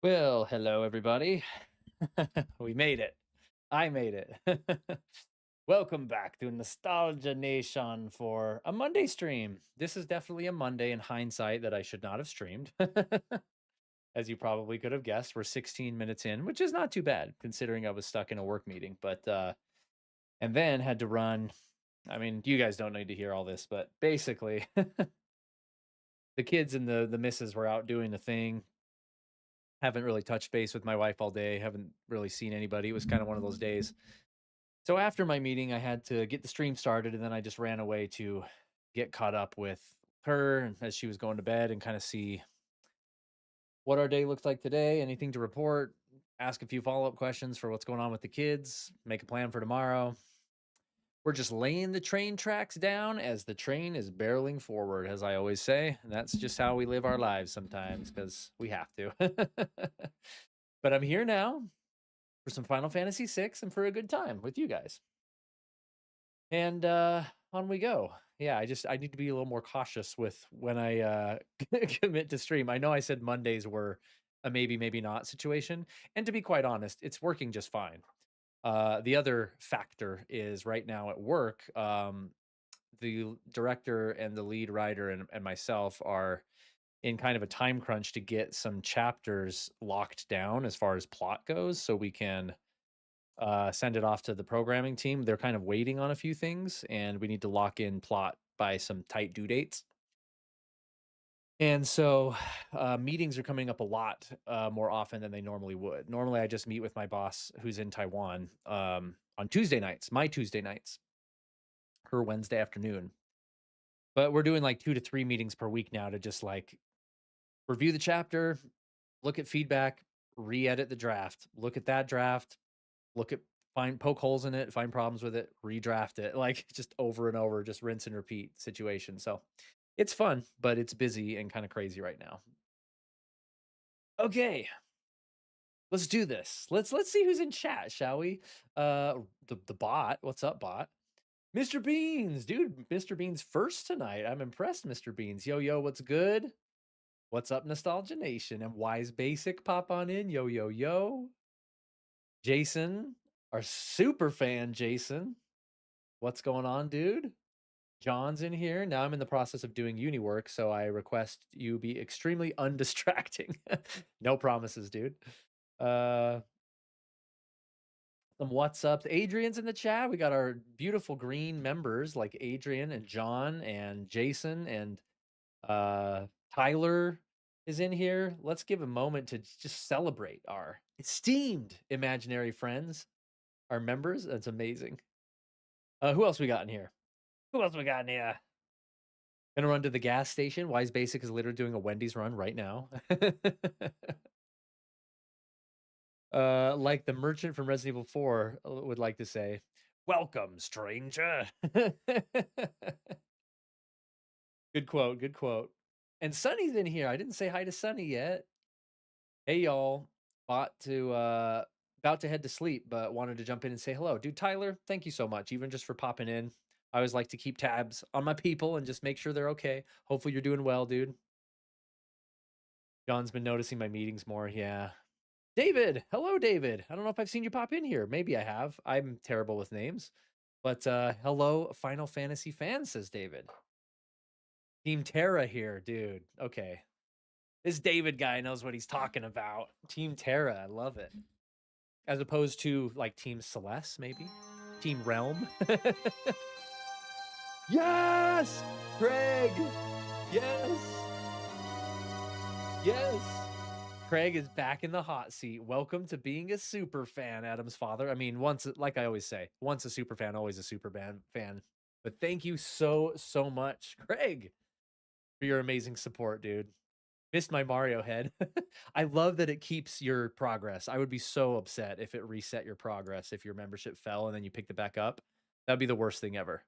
Well, hello everybody. We made it. I made it. Welcome back to Nostalgia Nation for a Monday stream. This is definitely a Monday in hindsight that I should not have streamed. As you probably could have guessed, we're 16 minutes in, which is not too bad considering I was stuck in a work meeting, but and then had to run. I mean, you guys don't need to hear all this, but basically the kids and the missus were out doing the thing. Haven't really touched base with my wife all day, haven't really seen anybody. It was kind of one of those days. So after my meeting, I had to get the stream started, and then I just ran away to get caught up with her as she was going to bed and kind of see what our day looks like today, anything to report, ask a few follow-up questions for what's going on with the kids, make a plan for tomorrow. We're just laying the train tracks down as the train is barreling forward, as I always say. And that's just how we live our lives sometimes because we have to. But I'm here now for some Final Fantasy VI and for a good time with you guys. And on we go. Yeah, I need to be a little more cautious with when I commit to stream. I know I said Mondays were a maybe maybe not situation, and to be quite honest, it's working just fine. The other factor is right now at work, the director and the lead writer and myself are in kind of a time crunch to get some chapters locked down as far as plot goes so we can send it off to the programming team. They're kind of waiting on a few things, and we need to lock in plot by some tight due dates. And so meetings are coming up a lot more often than they normally would. Normally, I just meet with my boss who's in Taiwan on Tuesday nights, my Tuesday nights, her Wednesday afternoon. But we're doing like 2 to 3 meetings per week now to just like review the chapter, look at feedback, re-edit the draft, look at that draft, look at find poke holes in it, find problems with it, redraft it, like just over and over, just rinse and repeat situation. So it's fun, but it's busy and kind of crazy right now. Okay, let's do this. Let's see who's in chat, shall we? The bot. What's up, bot? Mr. Beans, dude. Mr. Beans first tonight. I'm impressed, Mr. Beans. Yo, yo, what's good? What's up, Nostalgia Nation? And Wise Basic, pop on in. Yo, yo, yo. Jason, our super fan, Jason. What's going on, dude? John's in here. Now I'm in the process of doing uni work, so I request you be extremely undistracting. No promises, dude. Some what's ups. Adrian's in the chat. We got our beautiful green members like Adrian and John and Jason and Tyler is in here. Let's give a moment to just celebrate our esteemed imaginary friends, our members. That's amazing. Who else we got in here? Who else we got in here? Gonna run to the gas station. Wise Basic is literally doing a Wendy's run right now. Like the merchant from Resident Evil 4 would like to say, "Welcome, stranger." Good quote, good quote. And Sunny's in here. I didn't say hi to Sunny yet. Hey y'all. About to head to sleep, but wanted to jump in and say hello. Dude, Tyler, thank you so much, even just for popping in. I always like to keep tabs on my people and just make sure they're okay. Hopefully you're doing well, dude. John's been noticing my meetings more. Yeah. David. Hello, David. I don't know if I've seen you pop in here. Maybe I have. I'm terrible with names. But hello, Final Fantasy fans, says David. Team Terra here, dude. Okay. This David guy knows what he's talking about. Team Terra. I love it. As opposed to like Team Celeste, maybe? Team Realm. Yes! Craig! Yes! Yes! Craig is back in the hot seat. Welcome to being a super fan, Adam's father. I mean, once, like I always say, once a super fan, always a super fan. But thank you so much, Craig, for your amazing support, dude. Missed my Mario head. I love that it keeps your progress. I would be so upset if it reset your progress if your membership fell and then you picked it back up. That'd be the worst thing ever.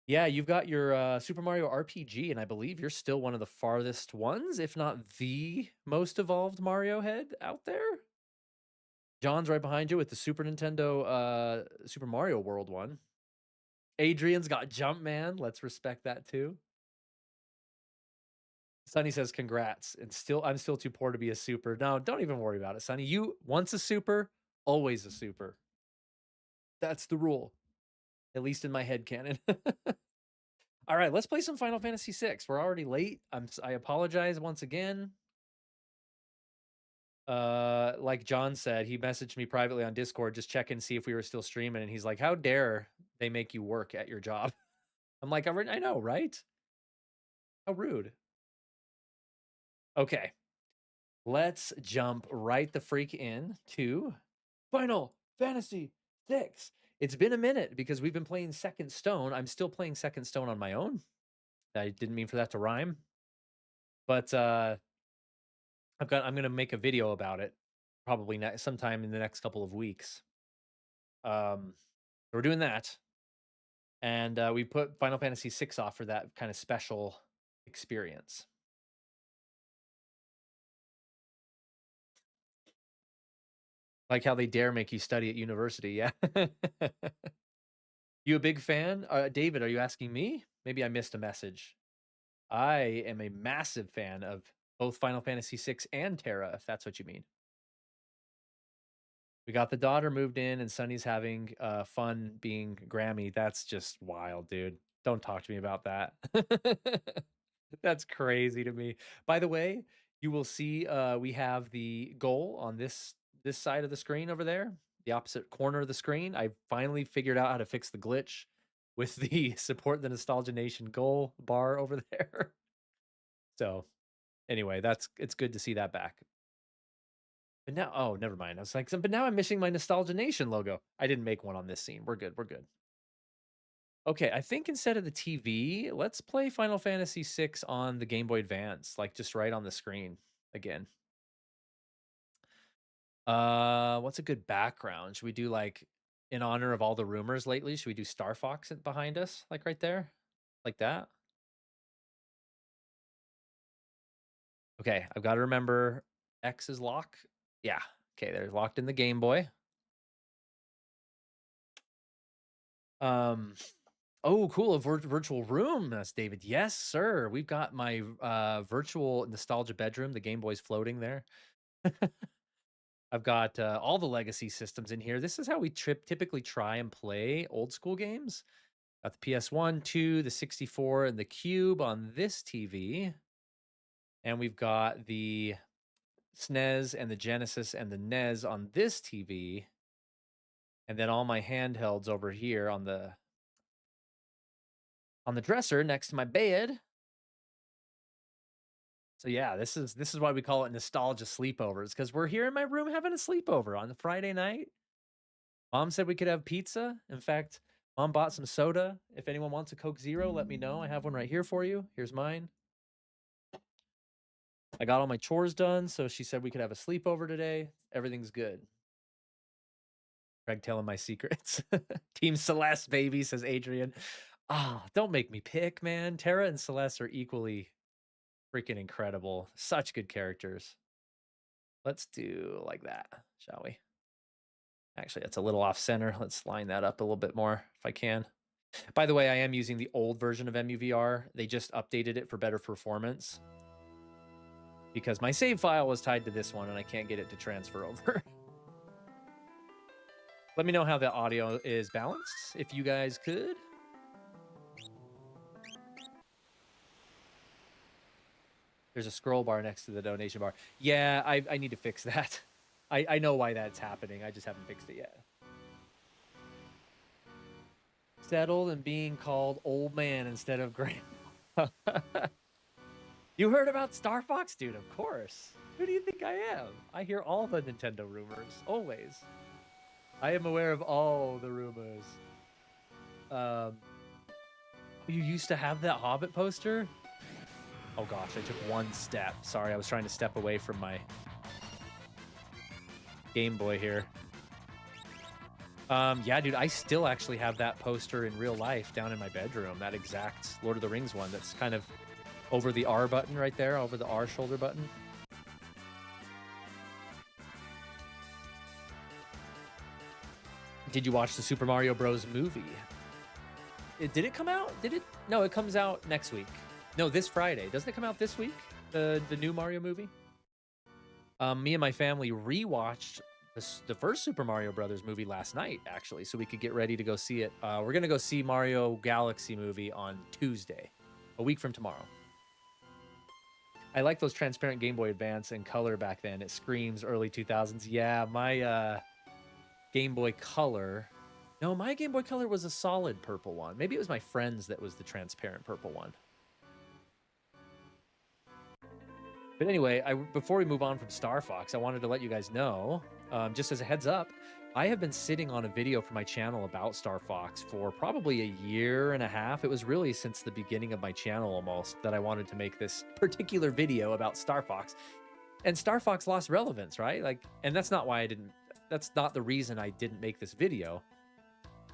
Yeah, you've got your Super Mario RPG, and I believe you're still one of the farthest ones, if not the most evolved Mario head out there. John's right behind you with the Super Nintendo Super Mario World one. Adrian's got Jumpman. Let's respect that too. Sonny says congrats. And I'm still too poor to be a super. No, don't even worry about it, Sonny. You once a super, always a super. That's the rule. At least in my head canon. All right, let's play some Final Fantasy VI. We're already late. I apologize once again. Like John said, he messaged me privately on Discord, just check and see if we were still streaming, and he's like, "How dare they make you work at your job?" I'm like, I know, right? How rude. Okay, let's jump right the freak in to Final Fantasy VI. It's been a minute because we've been playing Second Stone. I'm still playing Second Stone on my own. I didn't mean for that to rhyme, but I'm gonna make a video about it probably sometime in the next couple of weeks. We're doing that, and we put Final Fantasy VI off for that kind of special experience. Like how they dare make you study at university. Yeah. You a big fan? David, are you asking me? Maybe I missed a message. I am a massive fan of both Final Fantasy VI and Terra, if that's what you mean. We got the daughter moved in, and Sunny's having fun being Grammy. That's just wild, dude. Don't talk to me about that. That's crazy to me. By the way, you will see we have the goal on this side of the screen over there, the opposite corner of the screen. I finally figured out how to fix the glitch with the support the Nostalgia Nation goal bar over there. So anyway, it's good to see that back. But now, oh, never mind. I was like, but now I'm missing my Nostalgia Nation logo. I didn't make one on this scene. We're good. We're good. Okay, I think instead of the TV, let's play Final Fantasy VI on the Game Boy Advance, like just right on the screen again. What's a good background? Should we do like in honor of all the rumors lately? Should we do Star Fox behind us, like right there, like that? Okay, I've got to remember X is lock. Yeah. Okay, they're locked in the Game Boy. Oh, cool. A virtual room. That's David. Yes, sir. We've got my virtual nostalgia bedroom. The Game Boy's floating there. I've got all the legacy systems in here. This is how we typically try and play old school games. Got the PS1, 2, the 64, and the Cube on this TV. And we've got the SNES and the Genesis and the NES on this TV. And then all my handhelds over here on the dresser next to my bed. So yeah, this is why we call it nostalgia sleepovers, because we're here in my room having a sleepover on the Friday night. Mom said we could have pizza. In fact, Mom bought some soda. If anyone wants a Coke Zero, let me know. I have one right here for you. Here's mine. I got all my chores done, so she said we could have a sleepover today. Everything's good. Greg telling my secrets. Team Celeste, baby, says Adrian. Ah, oh, don't make me pick, man. Terra and Celeste are equally freaking incredible. Such good characters. Let's do like that, shall we? Actually, that's a little off center. Let's line that up a little bit more if I can. By the way, I am using the old version of MUVR. They just updated it for better performance because my save file was tied to this one and I can't get it to transfer over. Let me know how the audio is balanced, if you guys could. There's a scroll bar next to the donation bar. Yeah, I need to fix that. I know why that's happening. I just haven't fixed it yet. Settled and being called old man instead of grandpa. You heard about Star Fox? Dude, of course. Who do you think I am? I hear all the Nintendo rumors, always. I am aware of all the rumors. You used to have that Hobbit poster? Oh gosh, I took one step. Sorry, I was trying to step away from my Game Boy here. Yeah, dude, I still actually have that poster in real life down in my bedroom. That exact Lord of the Rings one that's kind of over the R button right there, over the R shoulder button. Did you watch the Super Mario Bros. Movie? Did it come out? Did it? No, it comes out next week. No, this Friday. Doesn't it come out this week? the new Mario movie. Me and my family rewatched the first Super Mario Brothers movie last night, actually, so we could get ready to go see it. We're gonna go see Mario Galaxy movie on Tuesday, a week from tomorrow. I like those transparent Game Boy Advance and color back then. It screams early 2000s. Yeah, my Game Boy Color. No, my Game Boy Color was a solid purple one. Maybe it was my friend's that was the transparent purple one. But anyway, before we move on from Star Fox, I wanted to let you guys know, just as a heads up, I have been sitting on a video for my channel about Star Fox for probably a year and a half. It was really since the beginning of my channel almost that I wanted to make this particular video about Star Fox. And Star Fox lost relevance, right? Like, and that's not why I didn't, that's not the reason I didn't make this video.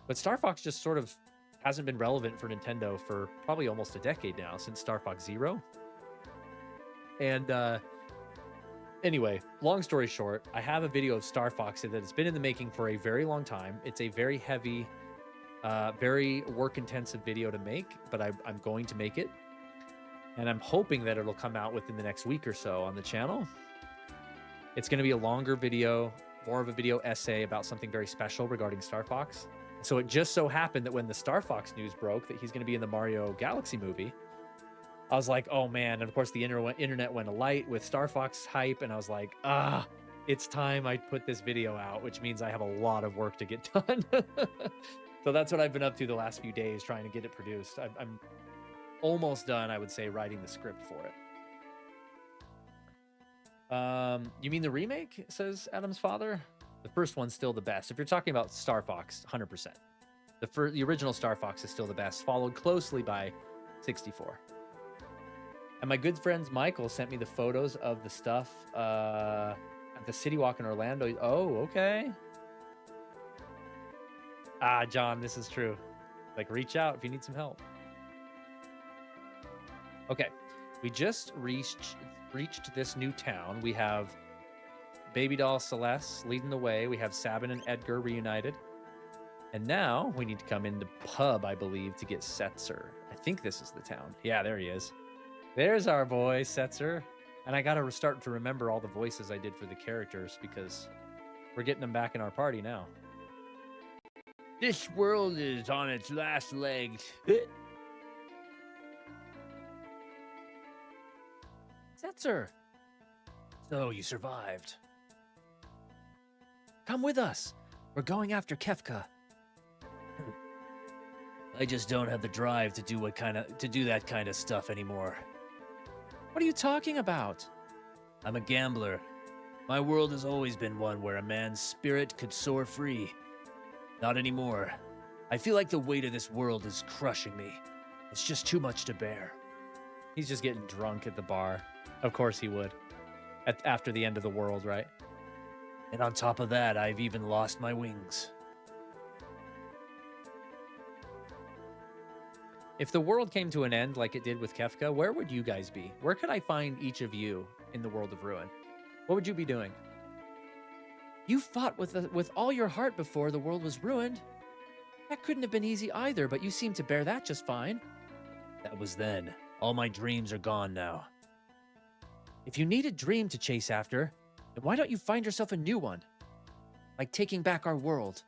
But Star Fox just sort of hasn't been relevant for Nintendo for probably almost a decade now, since Star Fox Zero. And anyway, long story short, I have a video of Star Fox that has been in the making for a very long time. It's a very heavy, very work-intensive video to make, but I'm going to make it. And I'm hoping that it'll come out within the next week or so on the channel. It's going to be a longer video, more of a video essay about something very special regarding Star Fox. So it just so happened that when the Star Fox news broke that he's going to be in the Mario Galaxy movie, I was like, oh man. And of course the internet went alight with Star Fox hype. And I was like, it's time I put this video out, which means I have a lot of work to get done. So that's what I've been up to the last few days, trying to get it produced. I'm almost done, I would say, writing the script for it. You mean the remake, says Adam's father? The first one's still the best. If you're talking about Star Fox, 100%. The original Star Fox is still the best, followed closely by 64. And my good friends Michael sent me the photos of the stuff at the City Walk in Orlando. Oh, okay. John, this is true. Like, reach out if you need some help. Okay, we just reached this new town. We have Baby Doll Celeste leading the way. We have Sabin and Edgar reunited. And now we need to come into pub, I believe, to get Setzer. I think this is the town. Yeah, there he is. There's our boy, Setzer. And I got to start to remember all the voices I did for the characters because we're getting them back in our party now. This world is on its last legs. Setzer. So you survived. Come with us. We're going after Kefka. I just don't have the drive to do that kind of stuff anymore. What are you talking about? I'm a gambler. My world has always been one where a man's spirit could soar free. Not anymore. I feel like the weight of this world is crushing me. It's just too much to bear. He's just getting drunk at the bar. Of course he would. After the end of the world, right? And on top of that, I've even lost my wings. If the world came to an end like it did with Kefka, where would you guys be? Where could I find each of you in the world of ruin? What would you be doing? You fought with all your heart before the world was ruined. That couldn't have been easy either, but you seem to bear that just fine. That was then. All my dreams are gone now. If you need a dream to chase after, then why don't you find yourself a new one? Like taking back our world.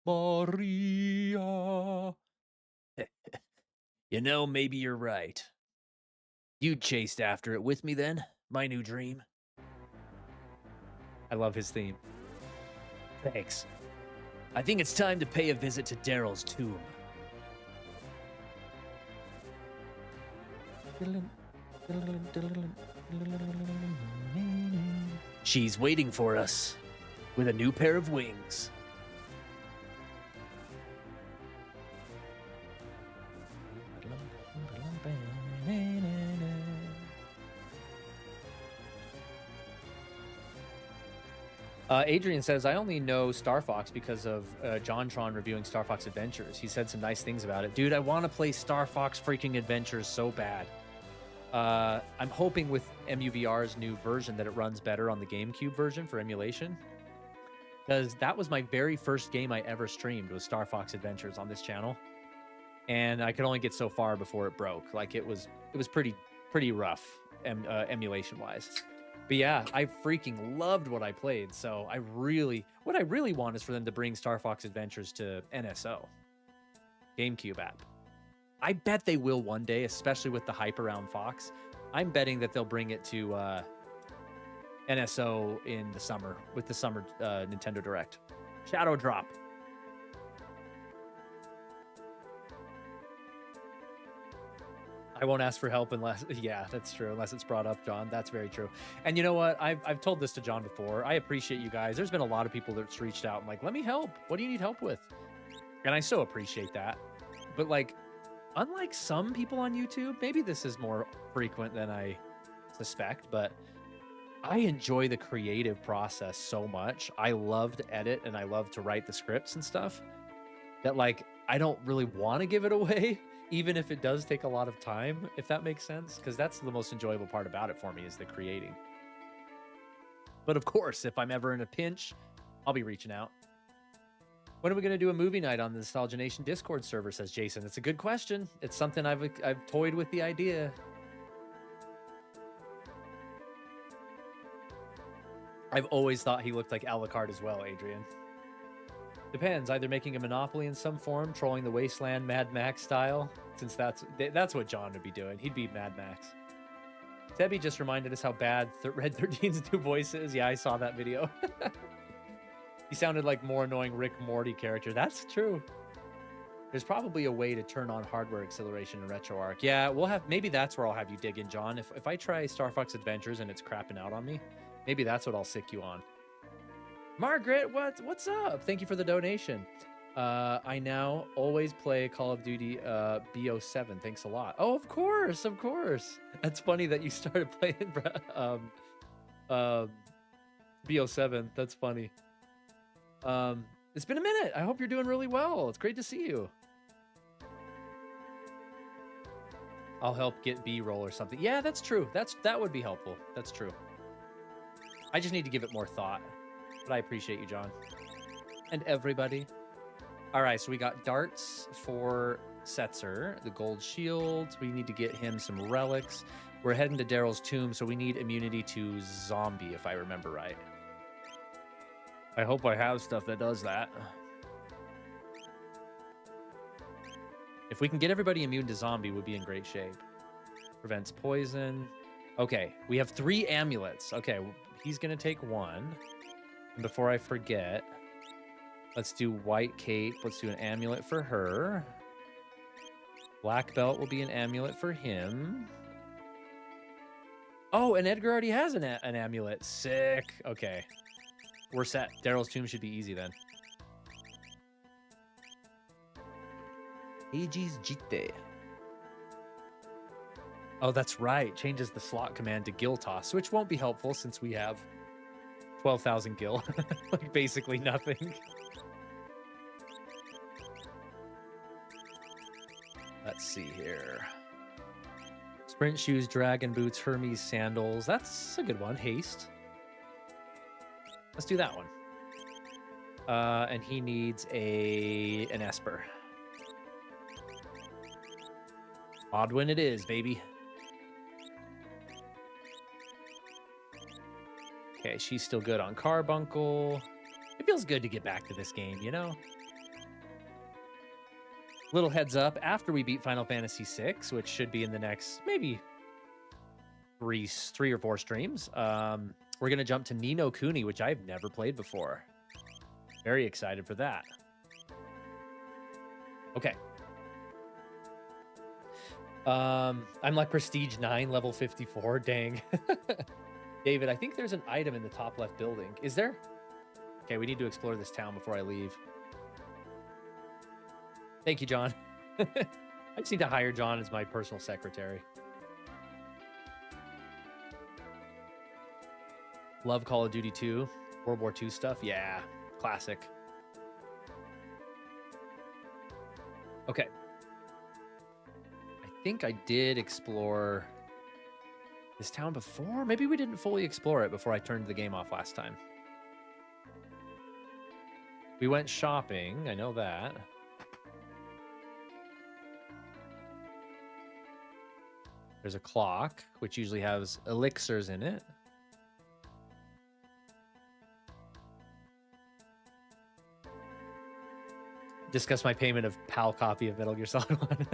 Maria. You know, maybe you're right. You chased after it with me then, my new dream. I love his theme. Thanks. I think it's time to pay a visit to Daryl's tomb. She's waiting for us with a new pair of wings. Adrian says, I only know Star Fox because of JonTron reviewing Star Fox Adventures. He said some nice things about it. Dude, I want to play Star Fox freaking Adventures so bad. I'm hoping with MUVR's new version that it runs better on the GameCube version for emulation. Because that was my very first game I ever streamed was Star Fox Adventures on this channel. and I could only get so far before it broke. Like it was pretty rough emulation wise. But yeah, I freaking loved what I played. So what I really want is for them to bring Star Fox Adventures to NSO, GameCube app. I bet they will one day, especially with the hype around Fox. I'm betting that they'll bring it to NSO in the summer with the summer Nintendo Direct. Shadow Drop. I won't ask for help unless, yeah, that's true. Unless it's brought up, John. That's very true. And you know what? I've told this to John before. I appreciate you guys. There's been a lot of people that's reached out and like, let me help. What do you need help with? And I so appreciate that. But like, unlike some people on YouTube, maybe this is more frequent than I suspect, but I enjoy the creative process so much. I love to edit and I love to write the scripts and stuff that like, I don't really want to give it away, even if it does take a lot of time, if that makes sense, because that's the most enjoyable part about it for me is the creating. But of course, if I'm ever in a pinch, I'll be reaching out. When are we going to do a movie night on the Nostalgia Nation Discord server, says Jason. It's a good question. It's something I've toyed with the idea. I've always thought he looked like Alucard as well, Adrian. Depends, either making a Monopoly in some form, trolling the wasteland Mad Max style, since that's what John would be doing. He'd be Mad Max. Sebby just reminded us how bad Red 13's new voice is. Yeah, I saw that video. He sounded like more annoying Rick Morty character. That's true. There's probably a way to turn on hardware acceleration in RetroArch. Yeah, maybe that's where I'll have you dig in, John. If I try Star Fox Adventures and it's crapping out on me, maybe that's what I'll sick you on. Margaret, what's up? Thank you for the donation. I now always play Call of Duty BO7. Thanks a lot. Oh, of course, of course. That's funny that you started playing BO7. That's funny. It's been a minute. I hope you're doing really well. It's great to see you. I'll help get B-roll or something. Yeah, that's true. That would be helpful. That's true. I just need to give it more thought. But I appreciate you, John. And everybody. All right, so we got darts for Setzer, the gold shields. We need to get him some relics. We're heading to Daryl's tomb, so we need immunity to zombie, if I remember right. I hope I have stuff that does that. If we can get everybody immune to zombie, we'd be in great shape. Prevents poison. Okay, we have 3 amulets. Okay, he's going to take 1. And before I forget, let's do white cape. Let's do an amulet for her. Black belt will be an amulet for him. Oh, and Edgar already has an amulet. Sick. Okay. We're set. Daryl's tomb should be easy then. Aegis Jite. Oh, that's right. Changes the slot command to Gil Toss, which won't be helpful since we have 12,000 gil. Like basically nothing. Let's see here. Sprint shoes, dragon boots, Hermes sandals. That's a good one. Haste. Let's do that one. And he needs an Esper. Oddwin it is, baby. Okay, she's still good on Carbuncle. It feels good to get back to this game, you know? Little heads up, after we beat Final Fantasy VI, which should be in the next, maybe three or 4 streams, we're going to jump to Ni no Kuni, which I've never played before. Very excited for that. Okay. I'm like Prestige 9, level 54. Dang. David, I think there's an item in the top left building. Is there? Okay, we need to explore this town before I leave. Thank you, John. I just need to hire John as my personal secretary. Love Call of Duty 2. World War II stuff. Yeah, classic. Okay. I think I did explore this town before. Maybe we didn't fully explore it before I turned the game off last time. We went shopping. I know that. There's a clock, which usually has elixirs in it. Discuss my payment of PAL copy of Metal Gear Solid 1.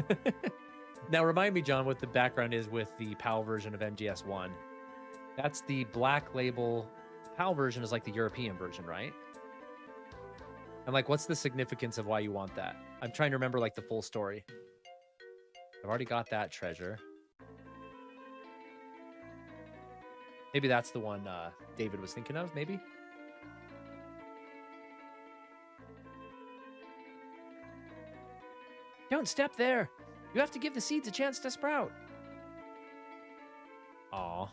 Now, remind me, John, what the background is with the PAL version of MGS 1. That's the black label. PAL version is like the European version, right? I'm like, what's the significance of why you want that? I'm trying to remember like the full story. I've already got that treasure. Maybe that's the one David was thinking of, maybe? Don't step there. You have to give the seeds a chance to sprout. Aw.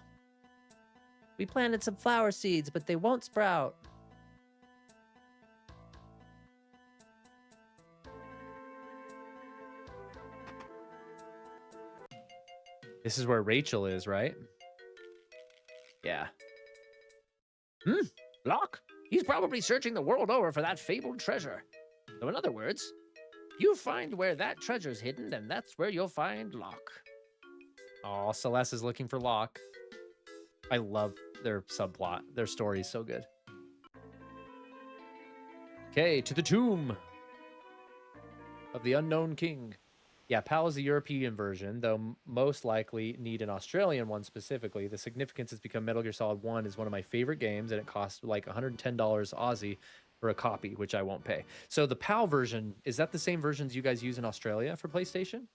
We planted some flower seeds, but they won't sprout. This is where Rachel is, right? Yeah. Locke? He's probably searching the world over for that fabled treasure. So in other words, you find where that treasure's hidden, and that's where you'll find Locke. Oh, Celeste is looking for Locke. I love their subplot. Their story is so good. Okay, to the tomb of the unknown king. Yeah, PAL is the European version, though most likely need an Australian one specifically. The significance has become Metal Gear Solid 1 is one of my favorite games, and it costs like $110 Aussie for a copy, which I won't pay. So the PAL version, is that the same versions you guys use in Australia for PlayStation?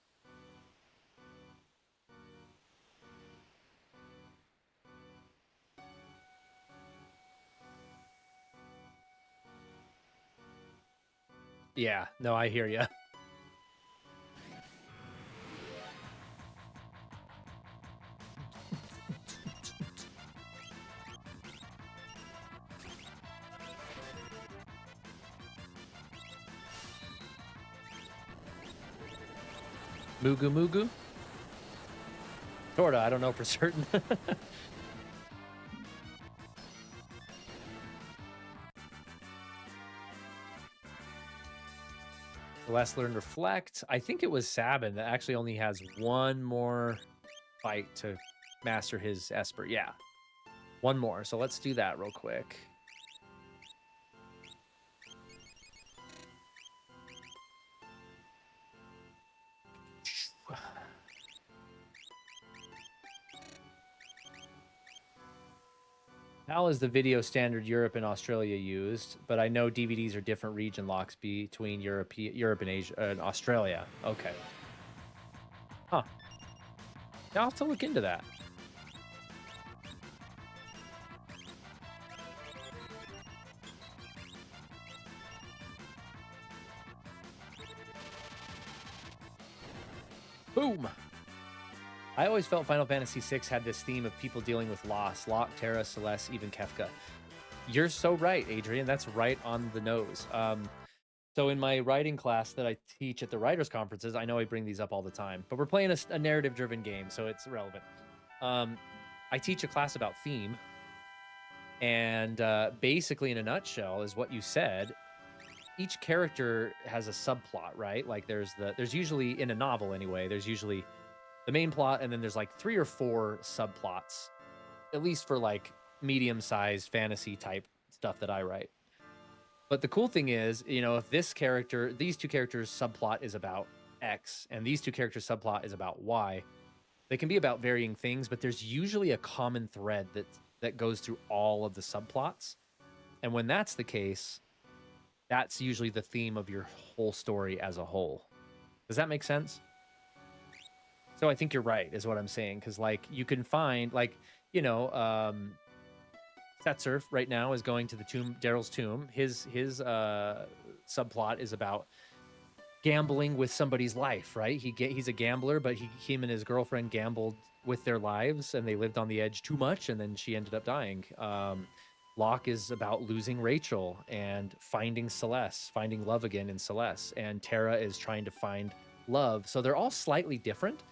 Yeah, no, I hear you. Mugu Mugu? Sorta, I don't know for certain. Celeste learned Reflect. I think it was Sabin that actually only has one more fight to master his Esper. Yeah, one more. So let's do that real quick. PAL is the video standard Europe and Australia used, but I know DVDs are different region locks between Europe and Asia and Australia. Okay. Huh. I'll have to look into that. Boom. I always felt Final Fantasy VI had this theme of people dealing with loss. Locke, Terra, Celeste, even Kefka. You're so right, Adrian. That's right on the nose. So in my writing class that I teach at the writers' conferences, I know I bring these up all the time, but we're playing a narrative-driven game, so it's relevant. I teach a class about theme, and basically, in a nutshell, is what you said. Each character has a subplot, right? Like there's usually, in a novel anyway, there's usually the main plot, and then there's like 3 or 4 subplots, at least for like medium-sized fantasy type stuff that I write. But the cool thing is, you know, if these 2 characters subplot is about X, and these 2 characters subplot is about Y, they can be about varying things, but there's usually a common thread that goes through all of the subplots. And when that's the case, that's usually the theme of your whole story as a whole. Does that make sense? So I think you're right, is what I'm saying, because like you can find, like, you know, Setzer right now is going to the tomb, Daryl's tomb. His subplot is about gambling with somebody's life, right? He's a gambler, but him and his girlfriend gambled with their lives, and they lived on the edge too much, and then she ended up dying. Locke is about losing Rachel and finding Celeste, finding love again in Celeste, and Terra is trying to find love. So they're all slightly different,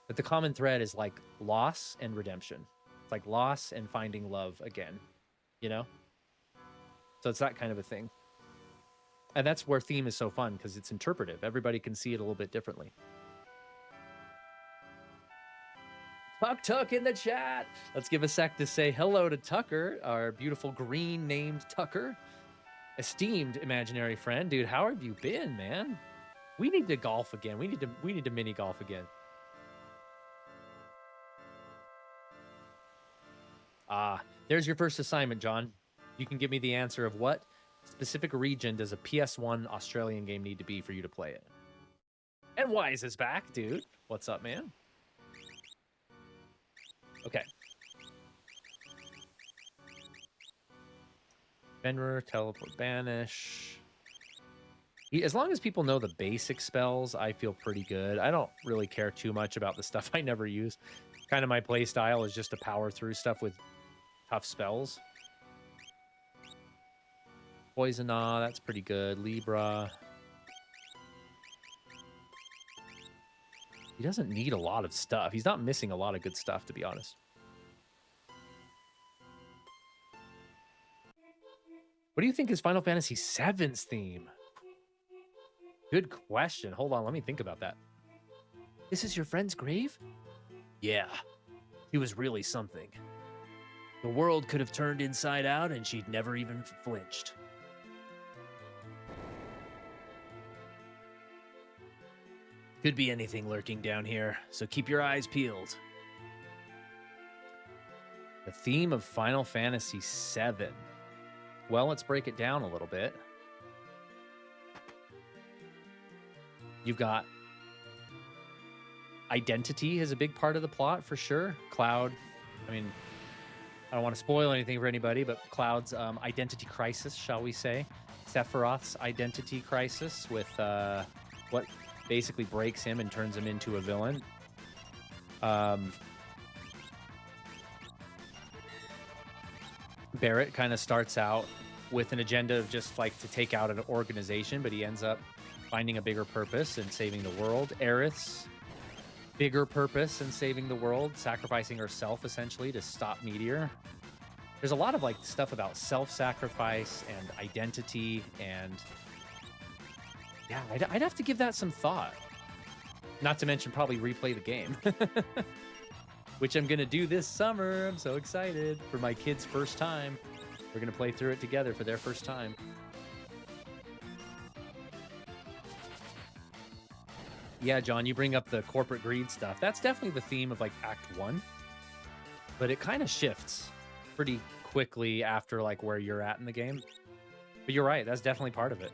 but the common thread is like loss and redemption. It's like loss and finding love again, you know? So it's that kind of a thing. And that's where theme is so fun, because it's interpretive. Everybody can see it a little bit differently. Tuck in the chat. Let's give a sec to say hello to Tucker, our beautiful green named Tucker. Esteemed imaginary friend. Dude, how have you been, man? We need to golf again. We need to mini golf again. There's your first assignment, John. You can give me the answer of what specific region does a PS1 Australian game need to be for you to play it? And Wise is back, dude. What's up, man? Okay. Fenrir, teleport, banish. As long as people know the basic spells, I feel pretty good. I don't really care too much about the stuff I never use. Kind of my play style is just to power through stuff with tough spells. Poison, that's pretty good. Libra. He doesn't need a lot of stuff. He's not missing a lot of good stuff, to be honest. What do you think is Final Fantasy VII's theme? Good question. Hold on, let me think about that. This is your friend's grave? Yeah, he was really something. The world could have turned inside out and she'd never even flinched. Could be anything lurking down here, so keep your eyes peeled. The theme of Final Fantasy VII. Well, let's break it down a little bit. You've got identity is a big part of the plot, for sure. Cloud, I mean, I don't want to spoil anything for anybody, but Cloud's identity crisis, shall we say. Sephiroth's identity crisis with what basically breaks him and turns him into a villain. Barrett kind of starts out with an agenda of just like to take out an organization, but he ends up finding a bigger purpose and saving the world. Aerith's bigger purpose in saving the world, sacrificing herself essentially to stop Meteor. There's a lot of like stuff about self-sacrifice and identity, and yeah, I'd have to give that some thought. Not to mention probably replay the game, which I'm gonna do this summer. I'm so excited for my kids' first time. We're gonna play through it together for their first time. Yeah, John, you bring up the corporate greed stuff. That's definitely the theme of like Act 1, but it kind of shifts pretty quickly after like where you're at in the game. But you're right, that's definitely part of it.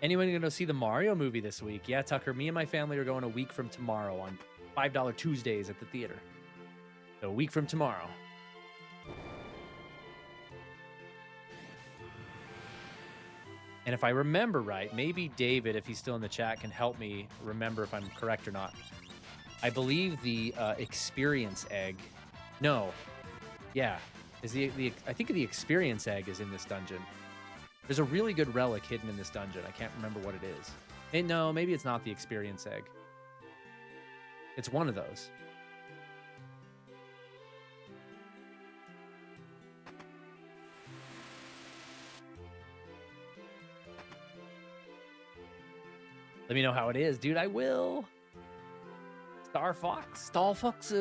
Anyone gonna go see the Mario movie this week? Yeah, Tucker, me and my family are going a week from tomorrow on $5 Tuesdays at the theater. So a week from tomorrow. And if I remember right, maybe David, if he's still in the chat, can help me remember if I'm correct or not. I believe the experience egg. No. Yeah. Is I think the experience egg is in this dungeon. There's a really good relic hidden in this dungeon. I can't remember what it is. And no, maybe it's not the experience egg. It's one of those. Let me know how it is, dude. I will. Star Fox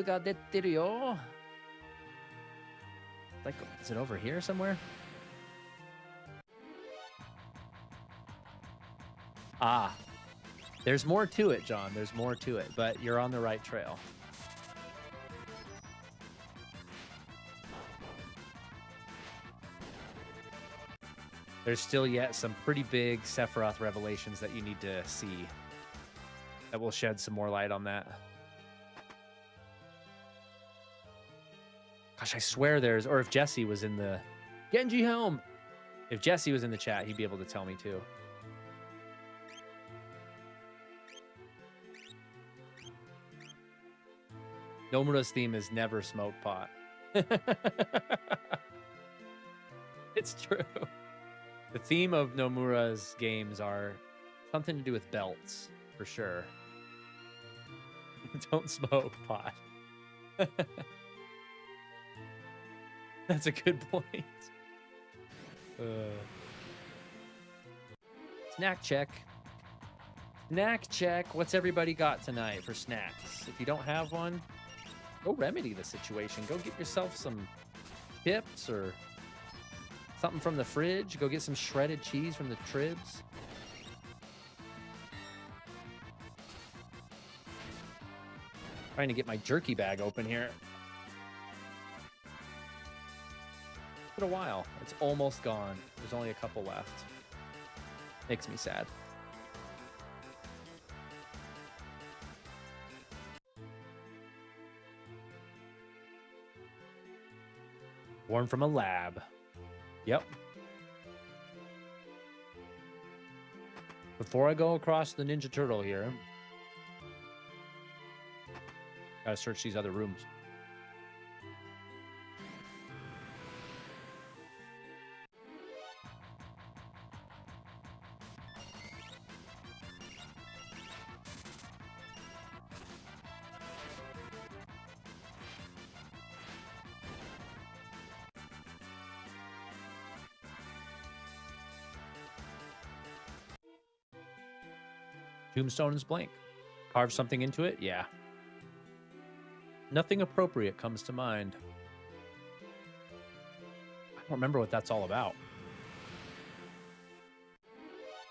が出てるよ. Like, is it over here somewhere? Ah, there's more to it, John. There's more to it, but you're on the right trail. There's still yet some pretty big Sephiroth revelations that you need to see that will shed some more light on that. Gosh, I swear there's, or if Jesse was in the Genji Helm, if Jesse was in the chat, he'd be able to tell me too. Nomura's theme is never smoke pot. It's true. The theme of Nomura's games are something to do with belts, for sure. Don't smoke pot. That's a good point. Snack check. Snack check. What's everybody got tonight for snacks? If you don't have one, go remedy the situation. Go get yourself some chips or something from the fridge. Go get some shredded cheese from the Tribs. Trying to get my jerky bag open here. It's been a while. It's almost gone. There's only a couple left. Makes me sad. Born from a lab. Yep. Before I go across the Ninja Turtle here, gotta search these other rooms. Tombstone is blank. Carve something into it? Yeah. Nothing appropriate comes to mind. I don't remember what that's all about.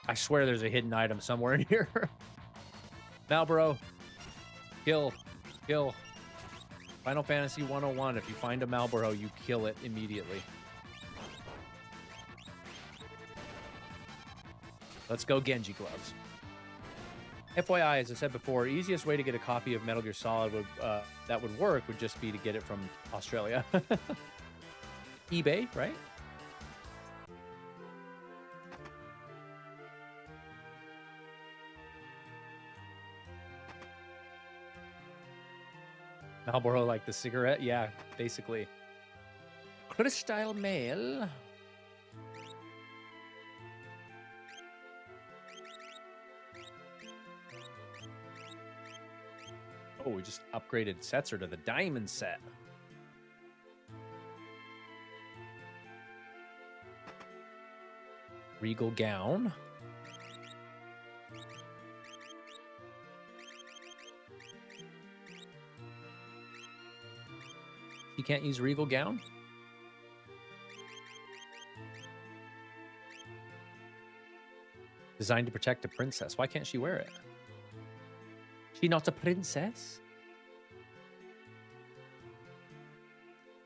I swear there's a hidden item somewhere in here. Malboro. Kill. Kill. Final Fantasy 101. If you find a Malboro, you kill it immediately. Let's go Genji gloves. FYI, as I said before, easiest way to get a copy of Metal Gear Solid that would work would just be to get it from Australia. eBay, right? Marlboro like the cigarette? Yeah, basically. Crystal Mail. Oh, we just upgraded Setzer to the diamond set. Regal gown. You can't use Regal gown? Designed to protect a princess. Why can't she wear it? She not a princess?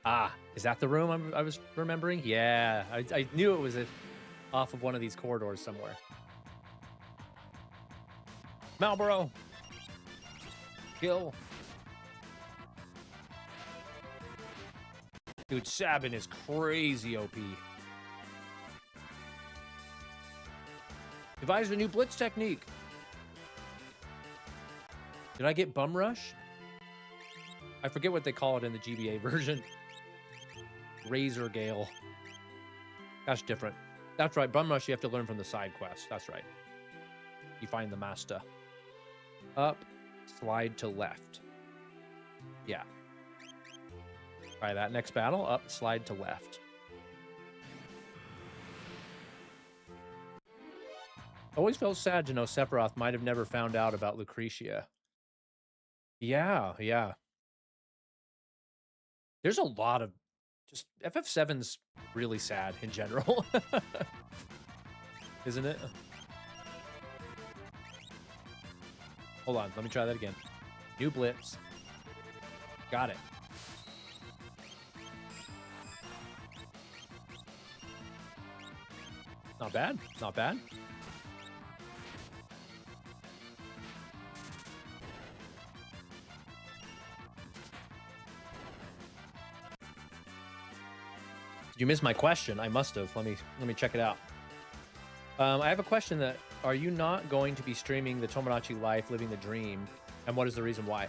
Ah, is that the room I was remembering? Yeah, I knew it was off of one of these corridors somewhere. Malboro. Kill. Dude, Sabin is crazy OP. Devised a new blitz technique. Did I get Bum Rush? I forget what they call it in the GBA version. Razor Gale. That's different. That's right. Bum Rush you have to learn from the side quest. That's right. You find the master. Up, slide to left. Yeah. Try that next battle. Up, slide to left. Always felt sad to know Sephiroth might have never found out about Lucretia. Yeah, yeah. There's a lot of just FF7's really sad in general. Isn't it? Hold on, let me try that again. New blitz. Got it. Not bad, not bad. You missed my question. I must have. Let me check it out. I have a question that are you not going to be streaming the Tomodachi Life Living the Dream? And what is the reason why?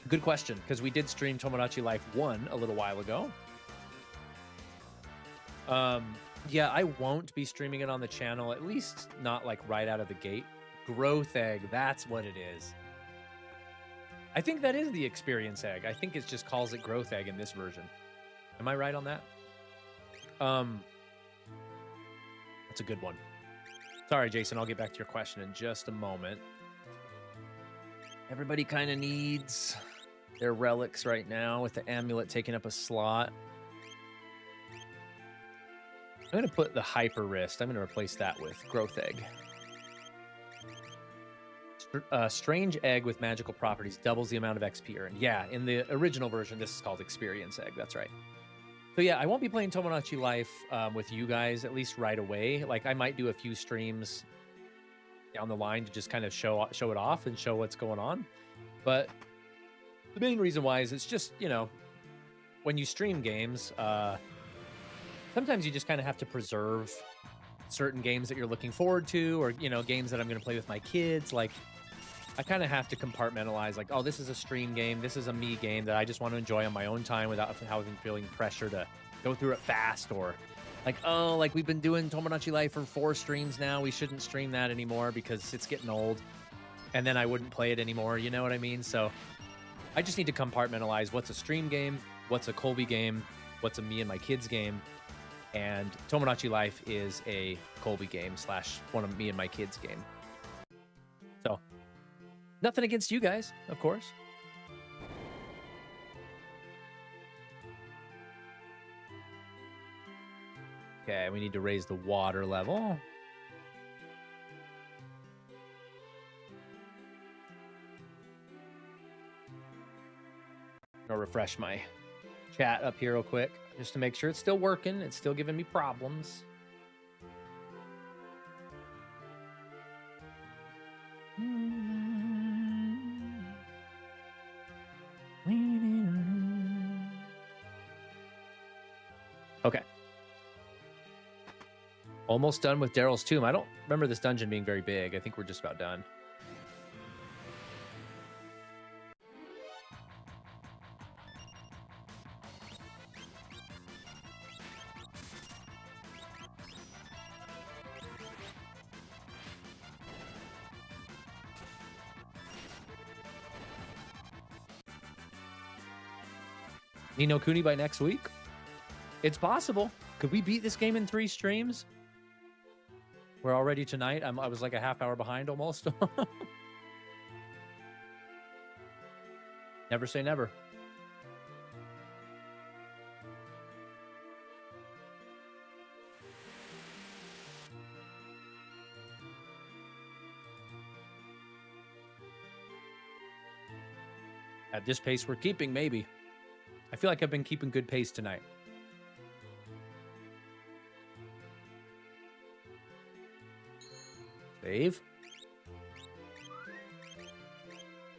Good question, because we did stream Tomodachi Life 1 a little while ago. Yeah, I won't be streaming it on the channel, at least not like right out of the gate. Growth egg, that's what it is. I think that is the experience egg. I think it just calls it growth egg in this version. Am I right on that? That's a good one. Sorry, Jason, I'll get back to your question in just a moment. Everybody kind of needs their relics right now with the amulet taking up a slot. I'm going to put the hyper wrist. I'm going to replace that with growth egg. Strange egg with magical properties doubles the amount of XP earned. Yeah, in the original version, this is called experience egg. That's right. So yeah, I won't be playing Tomodachi Life with you guys, at least right away. Like, I might do a few streams down the line to just kind of show it off and show what's going on. But the main reason why is it's just, you know, when you stream games, sometimes you just kind of have to preserve certain games that you're looking forward to, or, you know, games that I'm going to play with my kids. Like, I kind of have to compartmentalize, like, oh, this is a stream game, this is a me game that I just want to enjoy on my own time without feeling pressure to go through it fast, or like, oh, like, we've been doing Tomodachi Life for 4 streams now, we shouldn't stream that anymore because it's getting old, and then I wouldn't play it anymore, you know what I mean? So I just need to compartmentalize what's a stream game, what's a Colby game, what's a me and my kids game, and Tomodachi Life is a Colby game / one of me and my kids game. So nothing against you guys, of course. Okay, we need to raise the water level. I'll refresh my chat up here real quick just to make sure it's still working. It's still giving me problems. Okay. Almost done with Daryl's tomb. I don't remember this dungeon being very big. I think we're just about done. Ni no Kuni by next week? It's possible. Could we beat this game in 3 streams? We're already tonight. I was like a half hour behind almost. Never say never. At this pace we're keeping, maybe. I feel like I've been keeping good pace tonight. Save.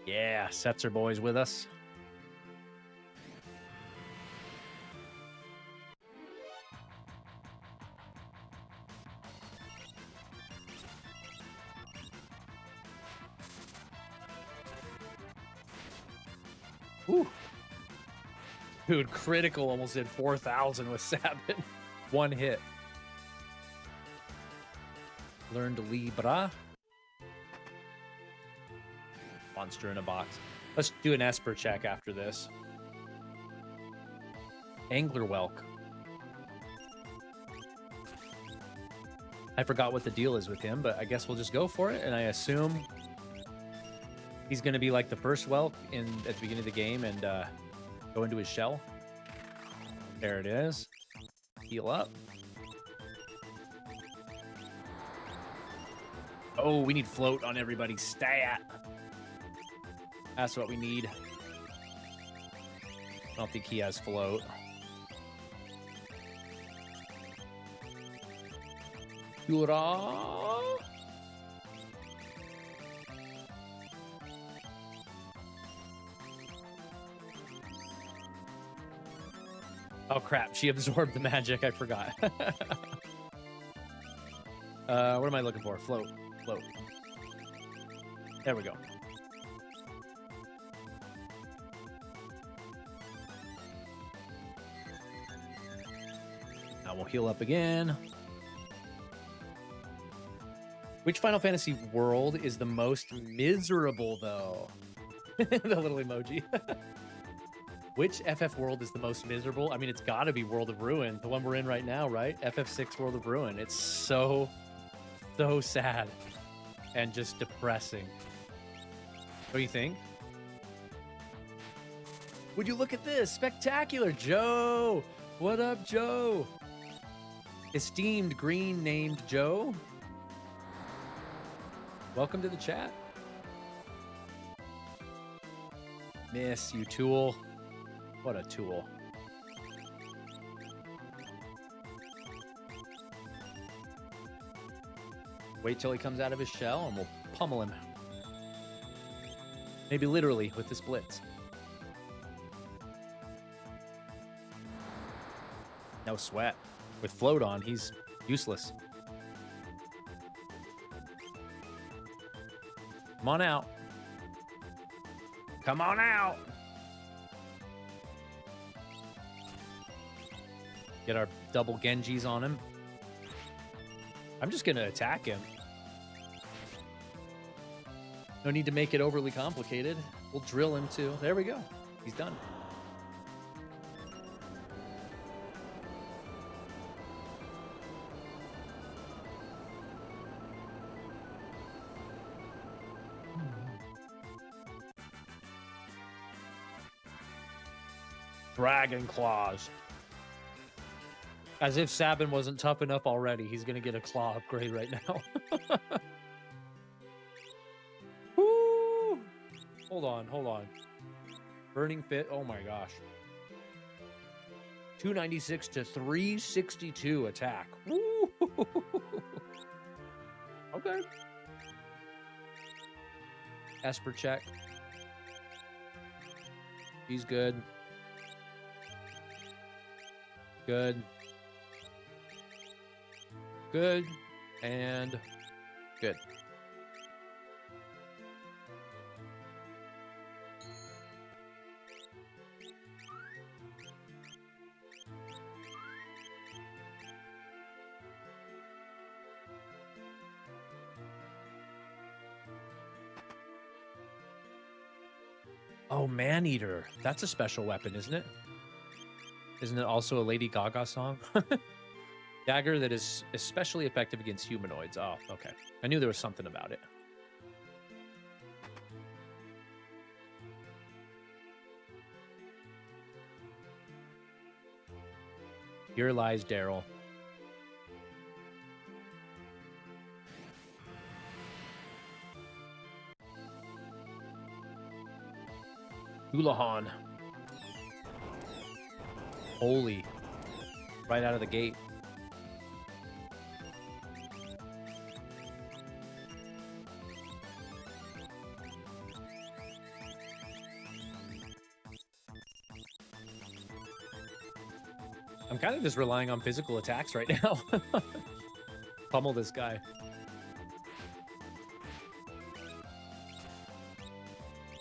Yeah, Setzer boys with us. Whew. Dude, critical almost did 4,000 with Sabin. 1 hit. Learned Libra. Monster in a box. Let's do an Esper check after this. Angler Whelk. I forgot what the deal is with him, but I guess we'll just go for it. And I assume he's going to be like the first Whelk at the beginning of the game and go into his shell. There it is. Heal up. Oh, we need float on everybody's stat. That's what we need. I don't think he has float. Hurrah! Oh crap, she absorbed the magic, I forgot. What am I looking for? Float. Float. There we go. Now we'll heal up again. Which Final Fantasy world is the most miserable, though? The little emoji. Which FF world is the most miserable? I mean, it's got to be World of Ruin, the one we're in right now, right? FF6 World of Ruin. It's so so sad and just depressing. What do you think? Would you look at this? Spectacular, Joe. What up, Joe? Esteemed green named Joe. Welcome to the chat. Miss you, tool. What a tool. Wait till he comes out of his shell and we'll pummel him. Maybe literally with this blitz. No sweat. With float on, he's useless. Come on out. Come on out. Get our double Genjis on him. I'm just going to attack him. No need to make it overly complicated. We'll drill him too. There we go. He's done. Dragon Claws. As if Sabin wasn't tough enough already. He's going to get a claw upgrade right now. Woo! Hold on. Burning Fit. Oh my gosh. 296 to 362 attack. Woo! Okay. Esper check. He's good. Good. Good. And good. Oh, Man-Eater. That's a special weapon, isn't it? Isn't it also a Lady Gaga song? Dagger that is especially effective against humanoids. Oh, okay. I knew there was something about it. Here lies Daryl. Hulahan. Holy. Right out of the gate. I'm kind of just relying on physical attacks right now. Pummel this guy.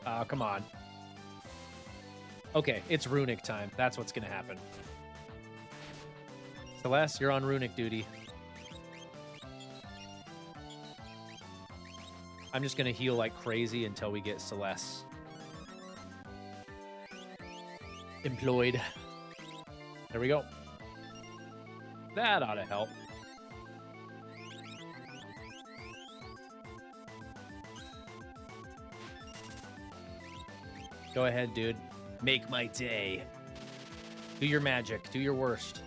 Oh, come on. Okay, it's runic time. That's what's gonna happen. Celeste, you're on runic duty. I'm just gonna heal like crazy until we get Celeste employed. There we go. That ought to help. Go ahead, dude. Make my day. Do your magic. Do your worst.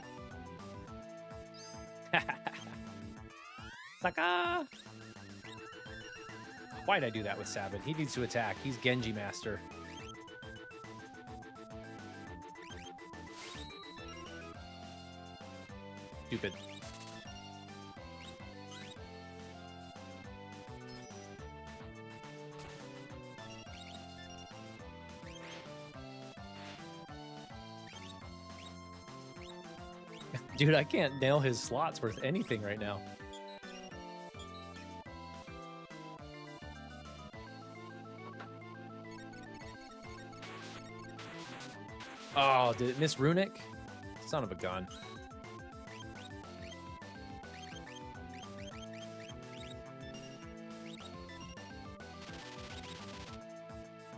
Saka! Why'd I do that with Sabin? He needs to attack. He's Genji Master. Stupid. Dude, I can't nail his slots worth anything right now. Oh, did it miss runic? Son of a gun.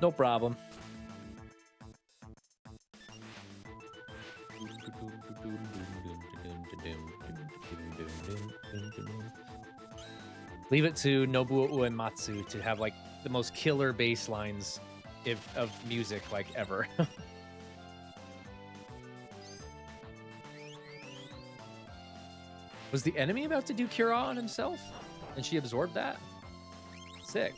No problem. Leave it to Nobuo Uematsu to have like the most killer bass lines of music like ever. Was the enemy about to do Cura on himself? And she absorbed that? Sick.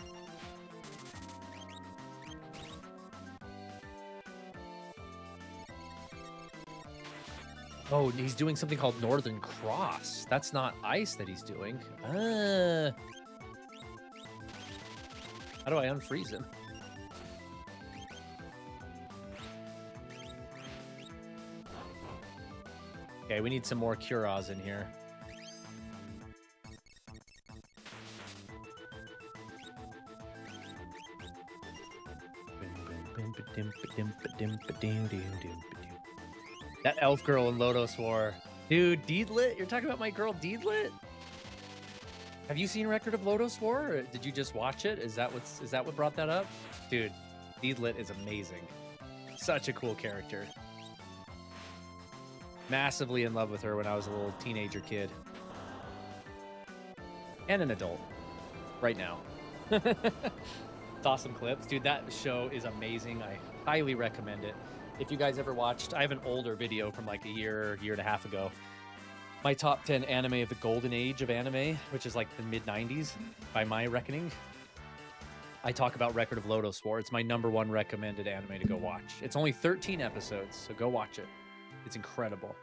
Oh, he's doing something called Northern Cross. That's not ice that he's doing. How do I unfreeze him? Okay, we need some more Curas in here. That elf girl in Lodos War. Dude, Deedlit? You're talking about my girl Deedlit? Have you seen Record of Lodos War? Or did you just watch it? Is that what brought that up? Dude, Deedlit is amazing. Such a cool character. Massively in love with her when I was a little teenager kid. And an adult. Right now. Saw some clips. Dude, that show is amazing. I highly recommend it. If you guys ever watched, I have an older video from like a year and a half ago. My top 10 anime of the golden age of anime, which is like the mid-90s by my reckoning. I talk about Record of Lodos War. It's my #1 recommended anime to go watch. It's only 13 episodes, so go watch it. It's incredible.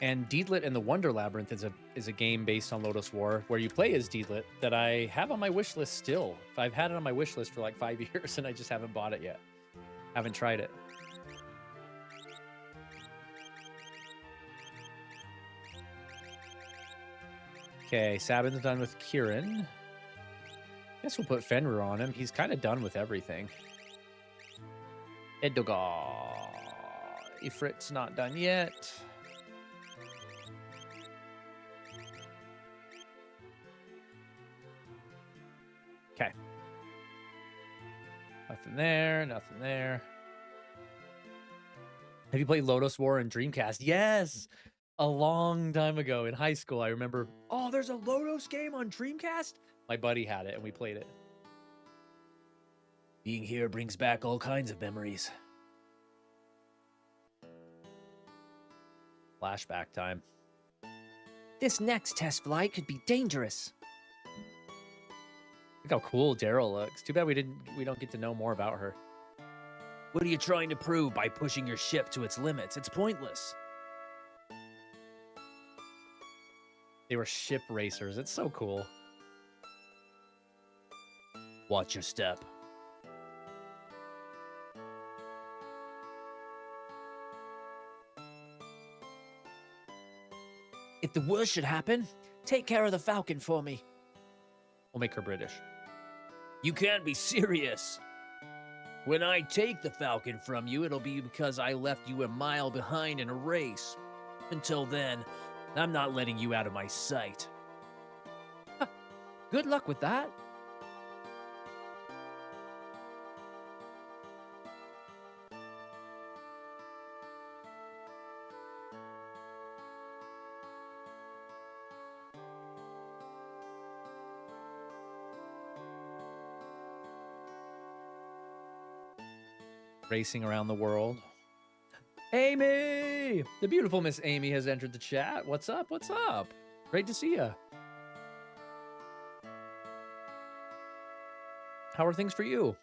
And Deedlit and the Wonder Labyrinth is a game based on Lodos War where you play as Deedlit that I have on my wish list still. I've had it on my wish list for like 5 years and I just haven't bought it yet. Haven't tried it. Okay, Sabin's done with Kieran. Guess we'll put Fenrir on him. He's kind of done with everything. Edogar. Ifrit's not done yet. Okay. Nothing there, nothing there. Have you played Lodos War and Dreamcast? Yes! A long time ago in high school, I remember, oh, there's a Lodos game on Dreamcast? My buddy had it and we played it. Being here brings back all kinds of memories. Flashback time. This next test flight could be dangerous. Look how cool Daryl looks. Too bad we don't get to know more about her. What are you trying to prove by pushing your ship to its limits? It's pointless. They were ship racers. It's so cool. Watch your step. If the worst should happen, take care of the Falcon for me. We'll make her British. You can't be serious. When I take the Falcon from you, it'll be because I left you a mile behind in a race. Until then, I'm not letting you out of my sight. Good luck with that. Racing around the world. Amy! The beautiful Miss Amy has entered the chat. What's up? What's up? Great to see you. How are things for you?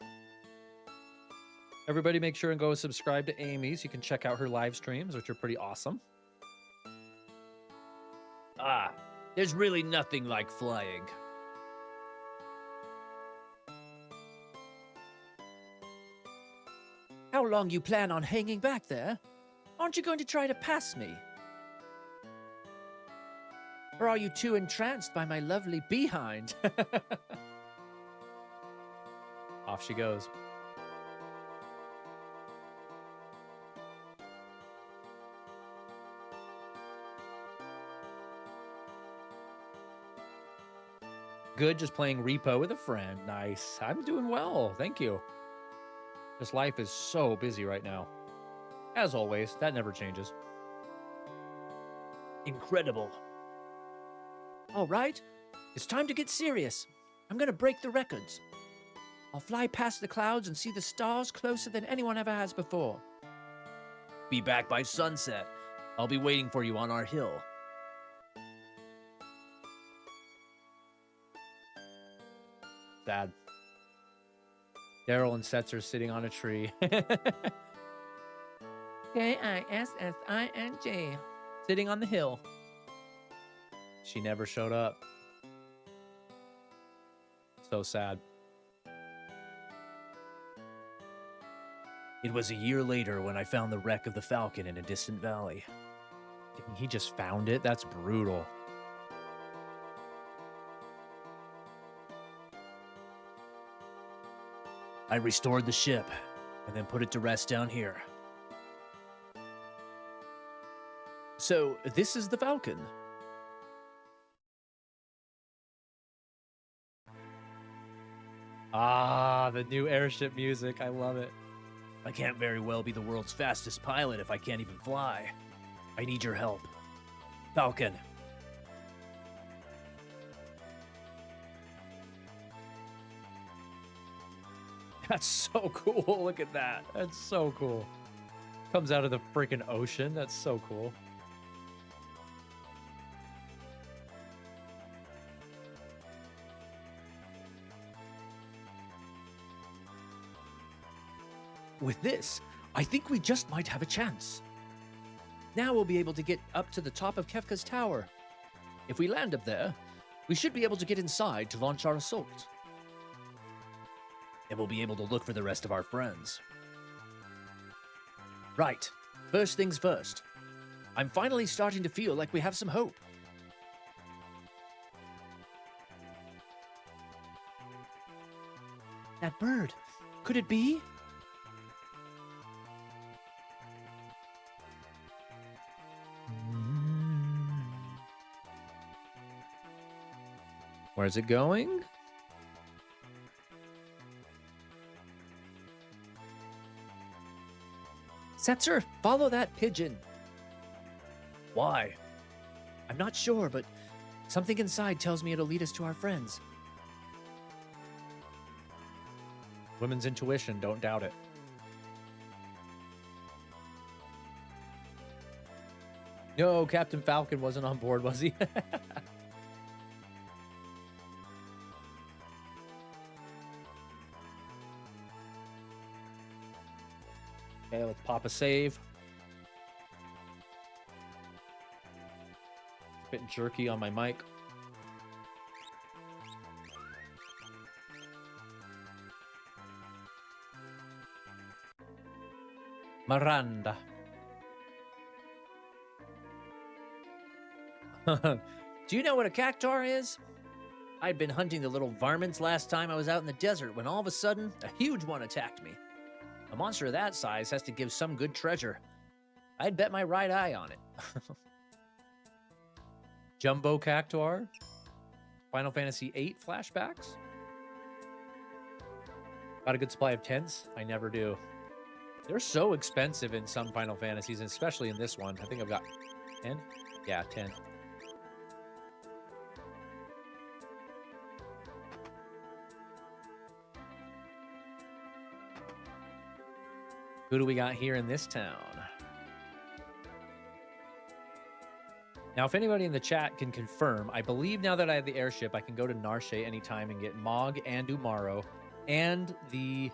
Everybody make sure and go subscribe to Amy so you can check out her live streams, which are pretty awesome. There's really nothing like flying. How long you plan on hanging back there? Aren't you going to try to pass me? Or are you too entranced by my lovely behind? Off she goes. Good, just playing Repo with a friend. Nice. I'm doing well. Thank you. This life is so busy right now. As always, that never changes. Incredible. All right, it's time to get serious. I'm gonna break the records. I'll fly past the clouds and see the stars closer than anyone ever has before. Be back by sunset. I'll be waiting for you on our hill. Sad. Daryl and Setzer sitting on a tree. K-I-S-S-I-N-G. Sitting on the hill. She never showed up. So sad. It was a year later when I found the wreck of the Falcon in a distant valley. Dang, he just found it? That's brutal. I restored the ship and then put it to rest down here. So, this is the Falcon. Ah, the new airship music. I love it. I can't very well be the world's fastest pilot if I can't even fly. I need your help. Falcon. That's so cool. Look at that. That's so cool. Comes out of the freaking ocean. That's so cool. With this, I think we just might have a chance. Now we'll be able to get up to the top of Kefka's tower. If we land up there, we should be able to get inside to launch our assault. And we'll be able to look for the rest of our friends. Right. First things first. I'm finally starting to feel like we have some hope. That bird. Could it be? Where's it going? Setzer, follow that pigeon. Why? I'm not sure, but something inside tells me it'll lead us to our friends. Women's intuition, don't doubt it. No, Captain Falcon wasn't on board, was he? Okay, let's pop a save. It's a bit jerky on my mic. Miranda. Do you know what a cactuar is? I'd been hunting the little varmints last time I was out in the desert when all of a sudden, a huge one attacked me. A monster of that size has to give some good treasure. I'd bet my right eye on it. Jumbo Cactuar. Final Fantasy VIII flashbacks. Got a good supply of tents? I never do. They're so expensive in some Final Fantasies, and especially in this one. I think I've got 10? Yeah, 10. Who do we got here in this town? Now, if anybody in the chat can confirm, I believe now that I have the airship, I can go to Narshe anytime and get Mog and Umaro and the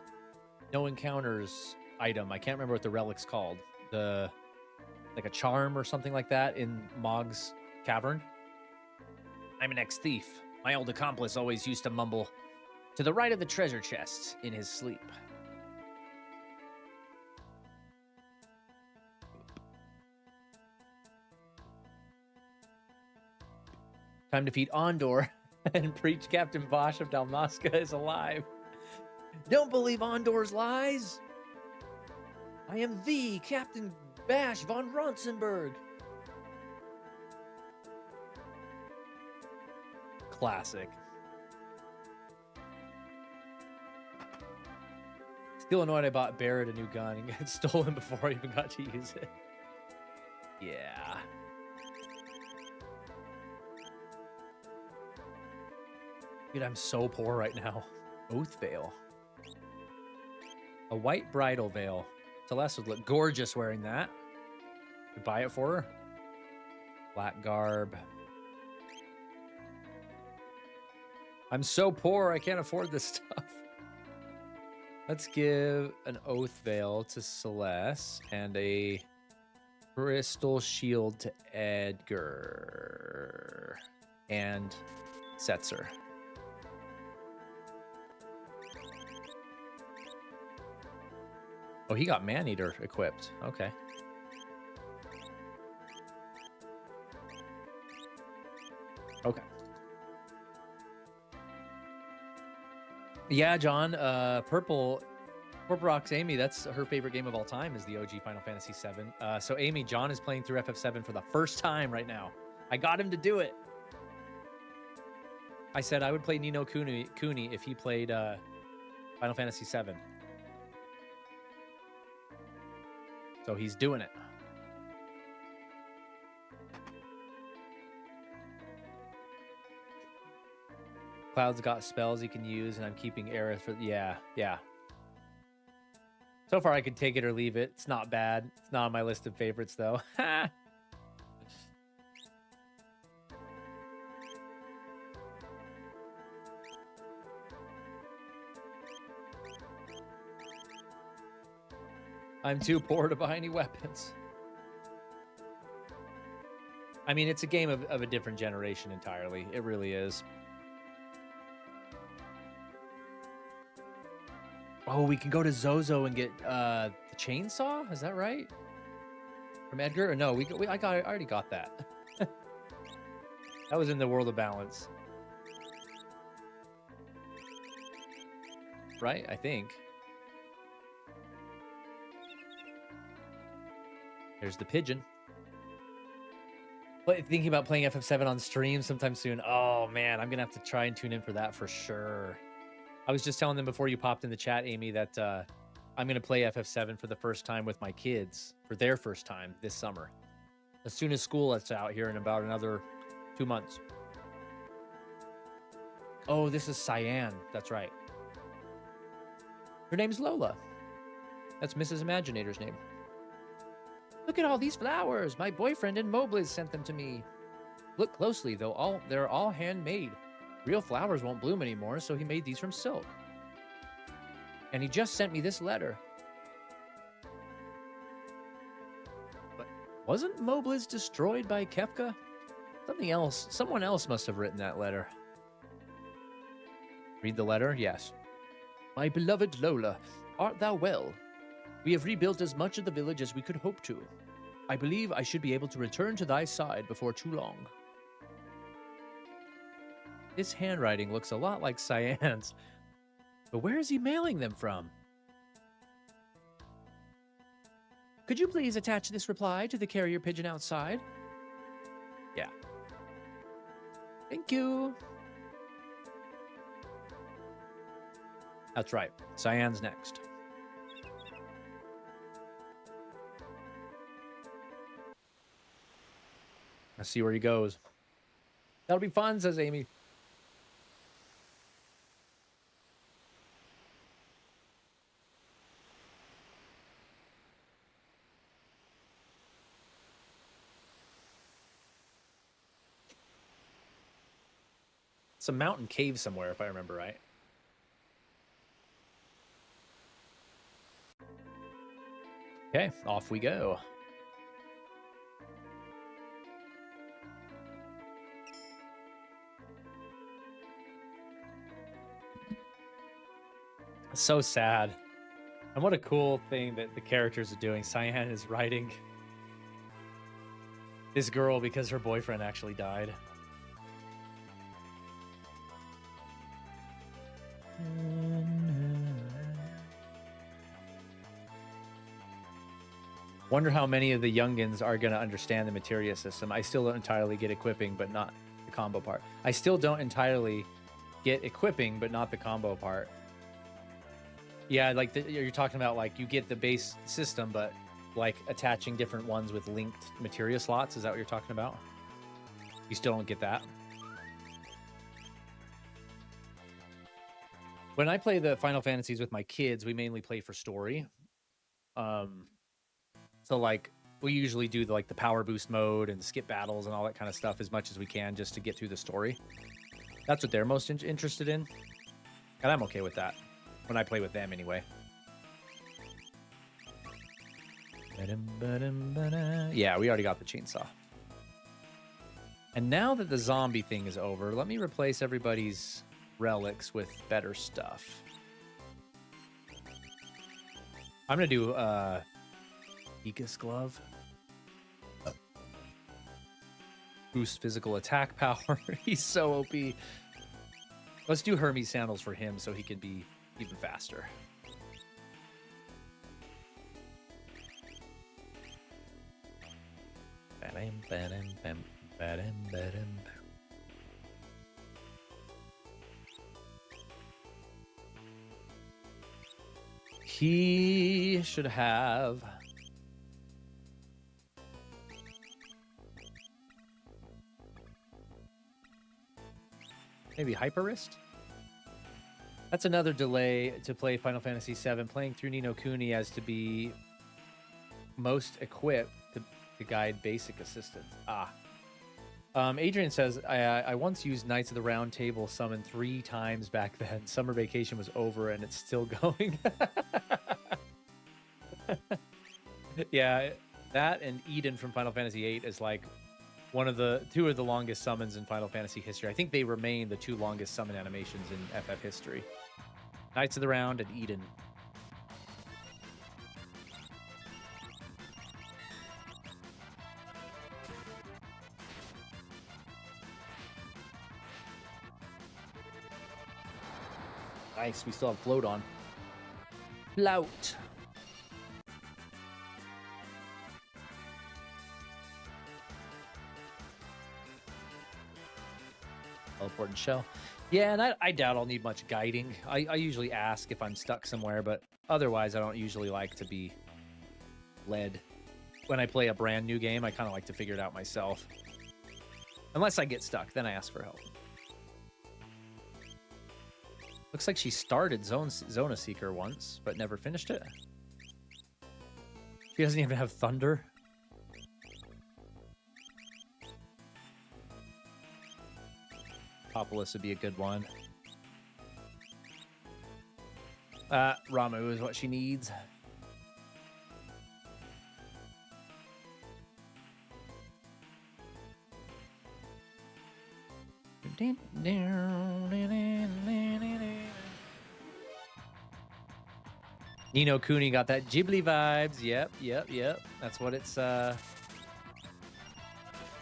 No Encounters item. I can't remember what the relic's called. Like a charm or something like that in Mog's cavern. I'm an ex-thief. My old accomplice always used to mumble, "To the right of the treasure chest," in his sleep. Time to feed Ondor and preach Captain Bosch of Dalmasca is alive. Don't believe Ondor's lies. I am the Captain Bash von Ronsenberg. Classic. Still annoyed I bought Barrett a new gun and got stolen before I even got to use it. Yeah. Dude, I'm so poor right now. Oath veil. A white bridal veil. Celeste would look gorgeous wearing that. Could buy it for her. Black garb. I'm so poor, I can't afford this stuff. Let's give an oath veil to Celeste and a crystal shield to Edgar and Setzer. Oh, he got Maneater equipped. Okay. Okay. Yeah, John, Purple Rocks Amy, that's her favorite game of all time is the OG Final Fantasy VII. So Amy, John is playing through FF7 for the first time right now. I got him to do it. I said I would play Ni no Kuni if he played Final Fantasy VII. So he's doing it. Cloud's got spells he can use, and I'm keeping Aerith for... Yeah. So far, I could take it or leave it. It's not bad. It's not on my list of favorites, though. I'm too poor to buy any weapons. I mean, it's a game of a different generation entirely. It really is. Oh, we can go to Zozo and get the chainsaw? Is that right? From Edgar? Or no, I already got that. That was in the World of Balance. Right? I think. There's the pigeon. But thinking about playing FF7 on stream sometime soon. Oh, man, I'm going to have to try and tune in for that for sure. I was just telling them before you popped in the chat, Amy, that I'm going to play FF7 for the first time with my kids for their first time this summer. As soon as school lets out here in about another 2 months. Oh, this is Cyan. That's right. Her name's Lola. That's Mrs. Imaginator's name. Look at all these flowers. My boyfriend in Mobliz sent them to me. Look closely, though. They're all handmade. Real flowers won't bloom anymore, so he made these from silk. And he just sent me this letter. But wasn't Mobliz destroyed by Kefka? Someone else must have written that letter. Read the letter? Yes. My beloved Lola, art thou well? We have rebuilt as much of the village as we could hope to. I believe I should be able to return to thy side before too long. This handwriting looks a lot like Cyan's. But where is he mailing them from? Could you please attach this reply to the carrier pigeon outside? Yeah. Thank you. That's right. Cyan's next. Let's see where he goes. That'll be fun, says Amy. It's a mountain cave somewhere, if I remember right. Okay, off we go. So sad. And what a cool thing that the characters are doing. Cyan is writing this girl because her boyfriend actually died. Wonder how many of the youngins are going to understand the materia system. I still don't entirely get equipping, but not the combo part. I still don't entirely get equipping, but not the combo part. Yeah, like you're talking about, like you get the base system, but like attaching different ones with linked materia slots. Is that what you're talking about? You still don't get that? When I play the Final Fantasies with my kids, we mainly play for story. So like we usually do the power boost mode and skip battles and all that kind of stuff as much as we can just to get through the story. That's what they're most interested in. And I'm okay with that when I play with them anyway. Yeah, we already got the chainsaw. And now that the zombie thing is over, let me replace everybody's relics with better stuff. I'm going to do Ika's glove. Boost physical attack power. He's so OP. Let's do Hermes sandals for him so he can be even faster. He should have maybe Hyper Wrist. That's another delay to play Final Fantasy VII. Playing through Ni no Kuni as to be most equipped to guide basic assistance. Adrian says, I once used Knights of the Round Table summon 3 times back then. Summer vacation was over and it's still going. Yeah, that and Eden from Final Fantasy VIII is like two of the longest summons in Final Fantasy history. I think they remain the 2 longest summon animations in FF history. Knights of the Round and Eden. Nice, we still have float on. Float. Teleport and shell. Yeah, and I doubt I'll need much guiding. I usually ask if I'm stuck somewhere, but otherwise I don't usually like to be led. When I play a brand new game, I kind of like to figure it out myself. Unless I get stuck, then I ask for help. Looks like she started Zona Seeker once, but never finished it. She doesn't even have Thunder. Populous would be a good one. Ramu is what she needs. Ni no Kuni got that Ghibli vibes. Yep. That's what it's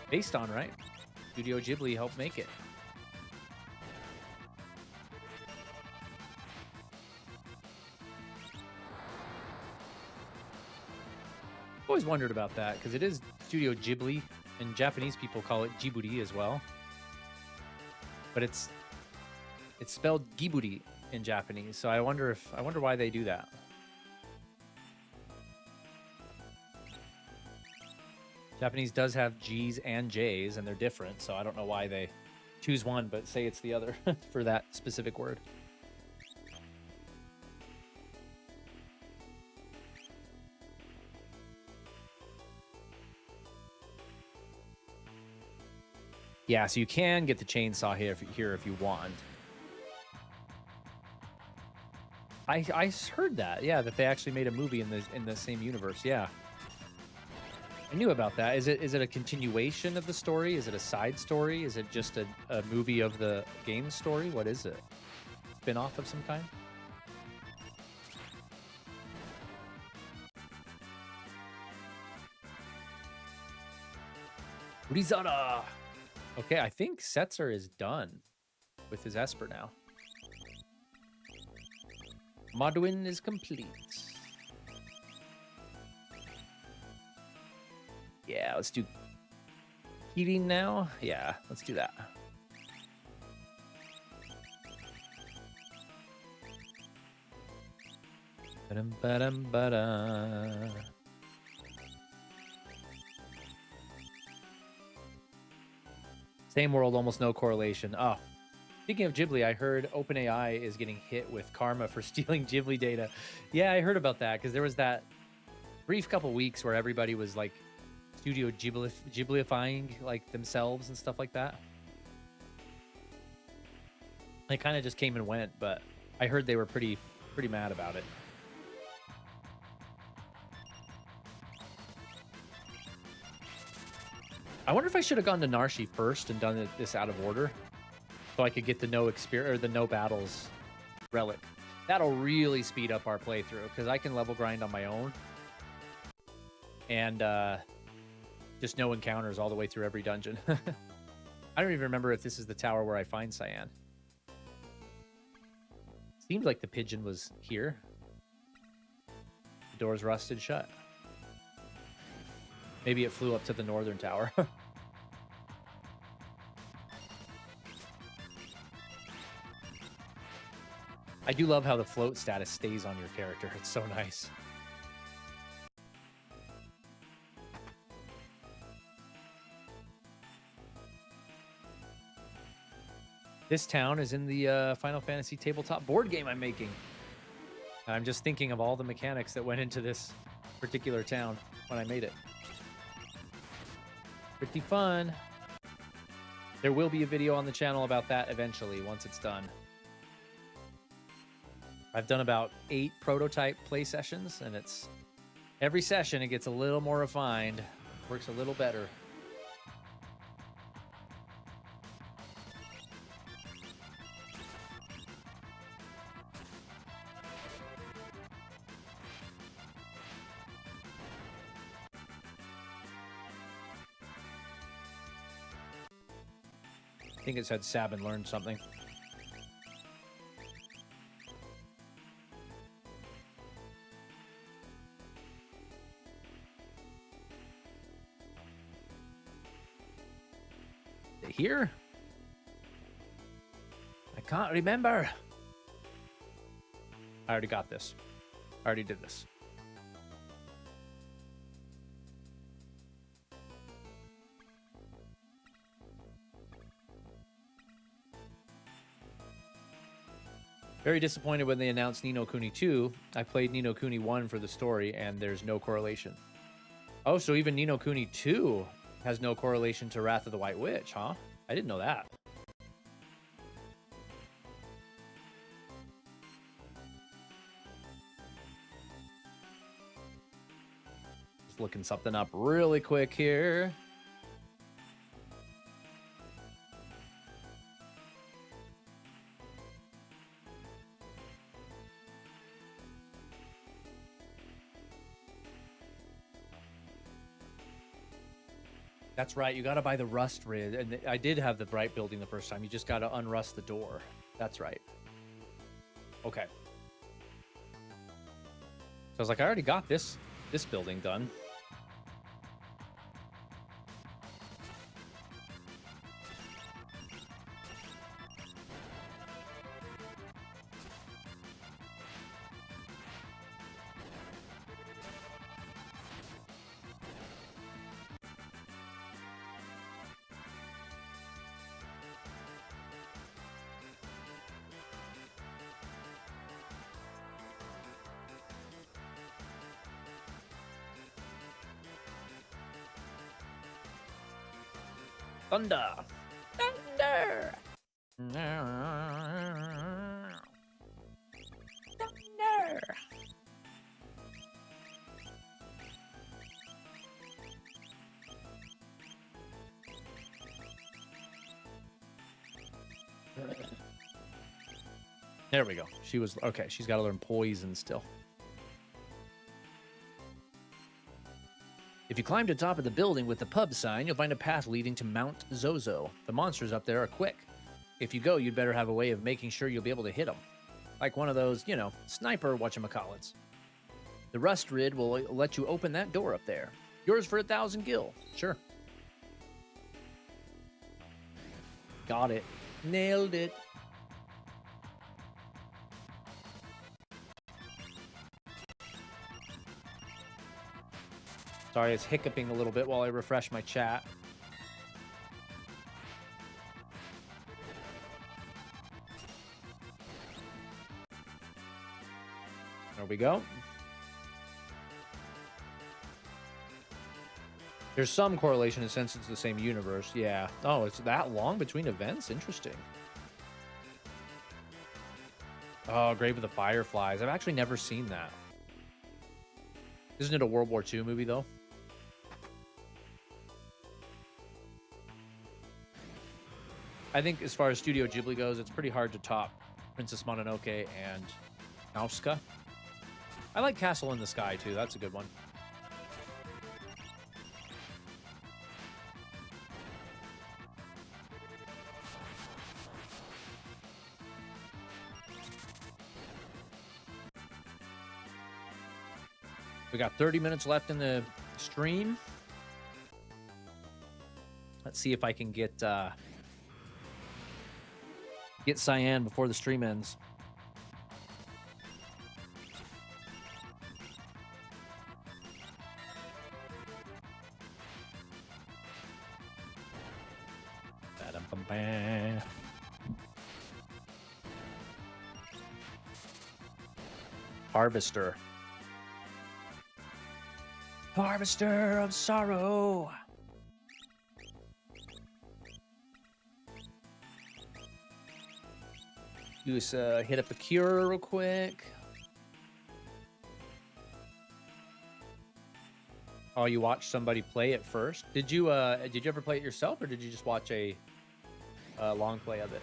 based on, right? Studio Ghibli helped make it. Always wondered about that because it is Studio Ghibli, and Japanese people call it Djibouti as well. But it's spelled Djibouti in Japanese, so I wonder why they do that. Japanese does have G's and J's, and they're different, so I don't know why they choose one but say it's the other for that specific word. Yeah, so you can get the chainsaw here if you want. I heard that, yeah, that they actually made a movie in the same universe, yeah. I knew about that. Is it a continuation of the story? Is it a side story? Is it just a movie of the game story? What is it? Spin-off of some kind? Rizana! Okay, I think Setzer is done with his Esper now. Modwin is complete. Yeah, let's do heating now. Yeah, let's do that. Ba-dum-ba-dum-ba-da. Same world, almost no correlation. Oh, Speaking of Ghibli, I heard OpenAI is getting hit with karma for stealing Ghibli data. Yeah, I heard about that because there was that brief couple weeks where everybody was like Studio Ghiblifying like themselves and stuff like that. It kind of just came and went, but I heard they were pretty mad about it. I wonder if I should have gone to Narshi first and done this out of order, so I could get the no experience or the no battles relic. That'll really speed up our playthrough because I can level grind on my own and just no encounters all the way through every dungeon. I don't even remember if this is the tower where I find Cyan. Seems like the pigeon was here. The door's rusted shut. Maybe it flew up to the northern tower. I do love how the float status stays on your character. It's so nice. This town is in the Final Fantasy tabletop board game I'm making. I'm just thinking of all the mechanics that went into this particular town when I made it. Pretty fun. There will be a video on the channel about that eventually, once it's done. I've done about 8 prototype play sessions, and it's every session it gets a little more refined, works a little better. I think it said Sabin learned something. Here? I can't remember. I already got this. I already did this. Very disappointed when they announced Ni no Kuni 2. I played Ni no Kuni 1 for the story, and there's no correlation. Oh, so even Ni no Kuni 2 has no correlation to Wrath of the White Witch, huh? I didn't know that. Just looking something up really quick here. That's right. You got to buy the rust rid. And I did have the bright building the first time. You just got to unrust the door. That's right. Okay. So I was like, I already got this building done. Thunder! Thunder! Thunder! There we go. She was okay. She's got to learn poison still. If you climb to the top of the building with the pub sign, you'll find a path leading to Mount Zozo. The monsters up there are quick. If you go, you'd better have a way of making sure you'll be able to hit them. Like one of those, you know, sniper whatchamacallits. The rust rid will let you open that door up there. Yours for 1,000 gil. Sure. Got it. Nailed it. Sorry, it's hiccuping a little bit while I refresh my chat. There we go. There's some correlation since it's the same universe. Yeah. Oh, it's that long between events? Interesting. Oh, Grave of the Fireflies. I've actually never seen that. Isn't it a World War II movie, though? I think as far as Studio Ghibli goes, it's pretty hard to top Princess Mononoke and Nausicaa. I like Castle in the Sky, too. That's a good one. We got 30 minutes left in the stream. Let's see if I can get Cyan before the stream ends. Harvester. Harvester of sorrow. Just hit up a cure real quick. Oh, you watched somebody play it first? Did you ever play it yourself, or did you just watch a long play of it?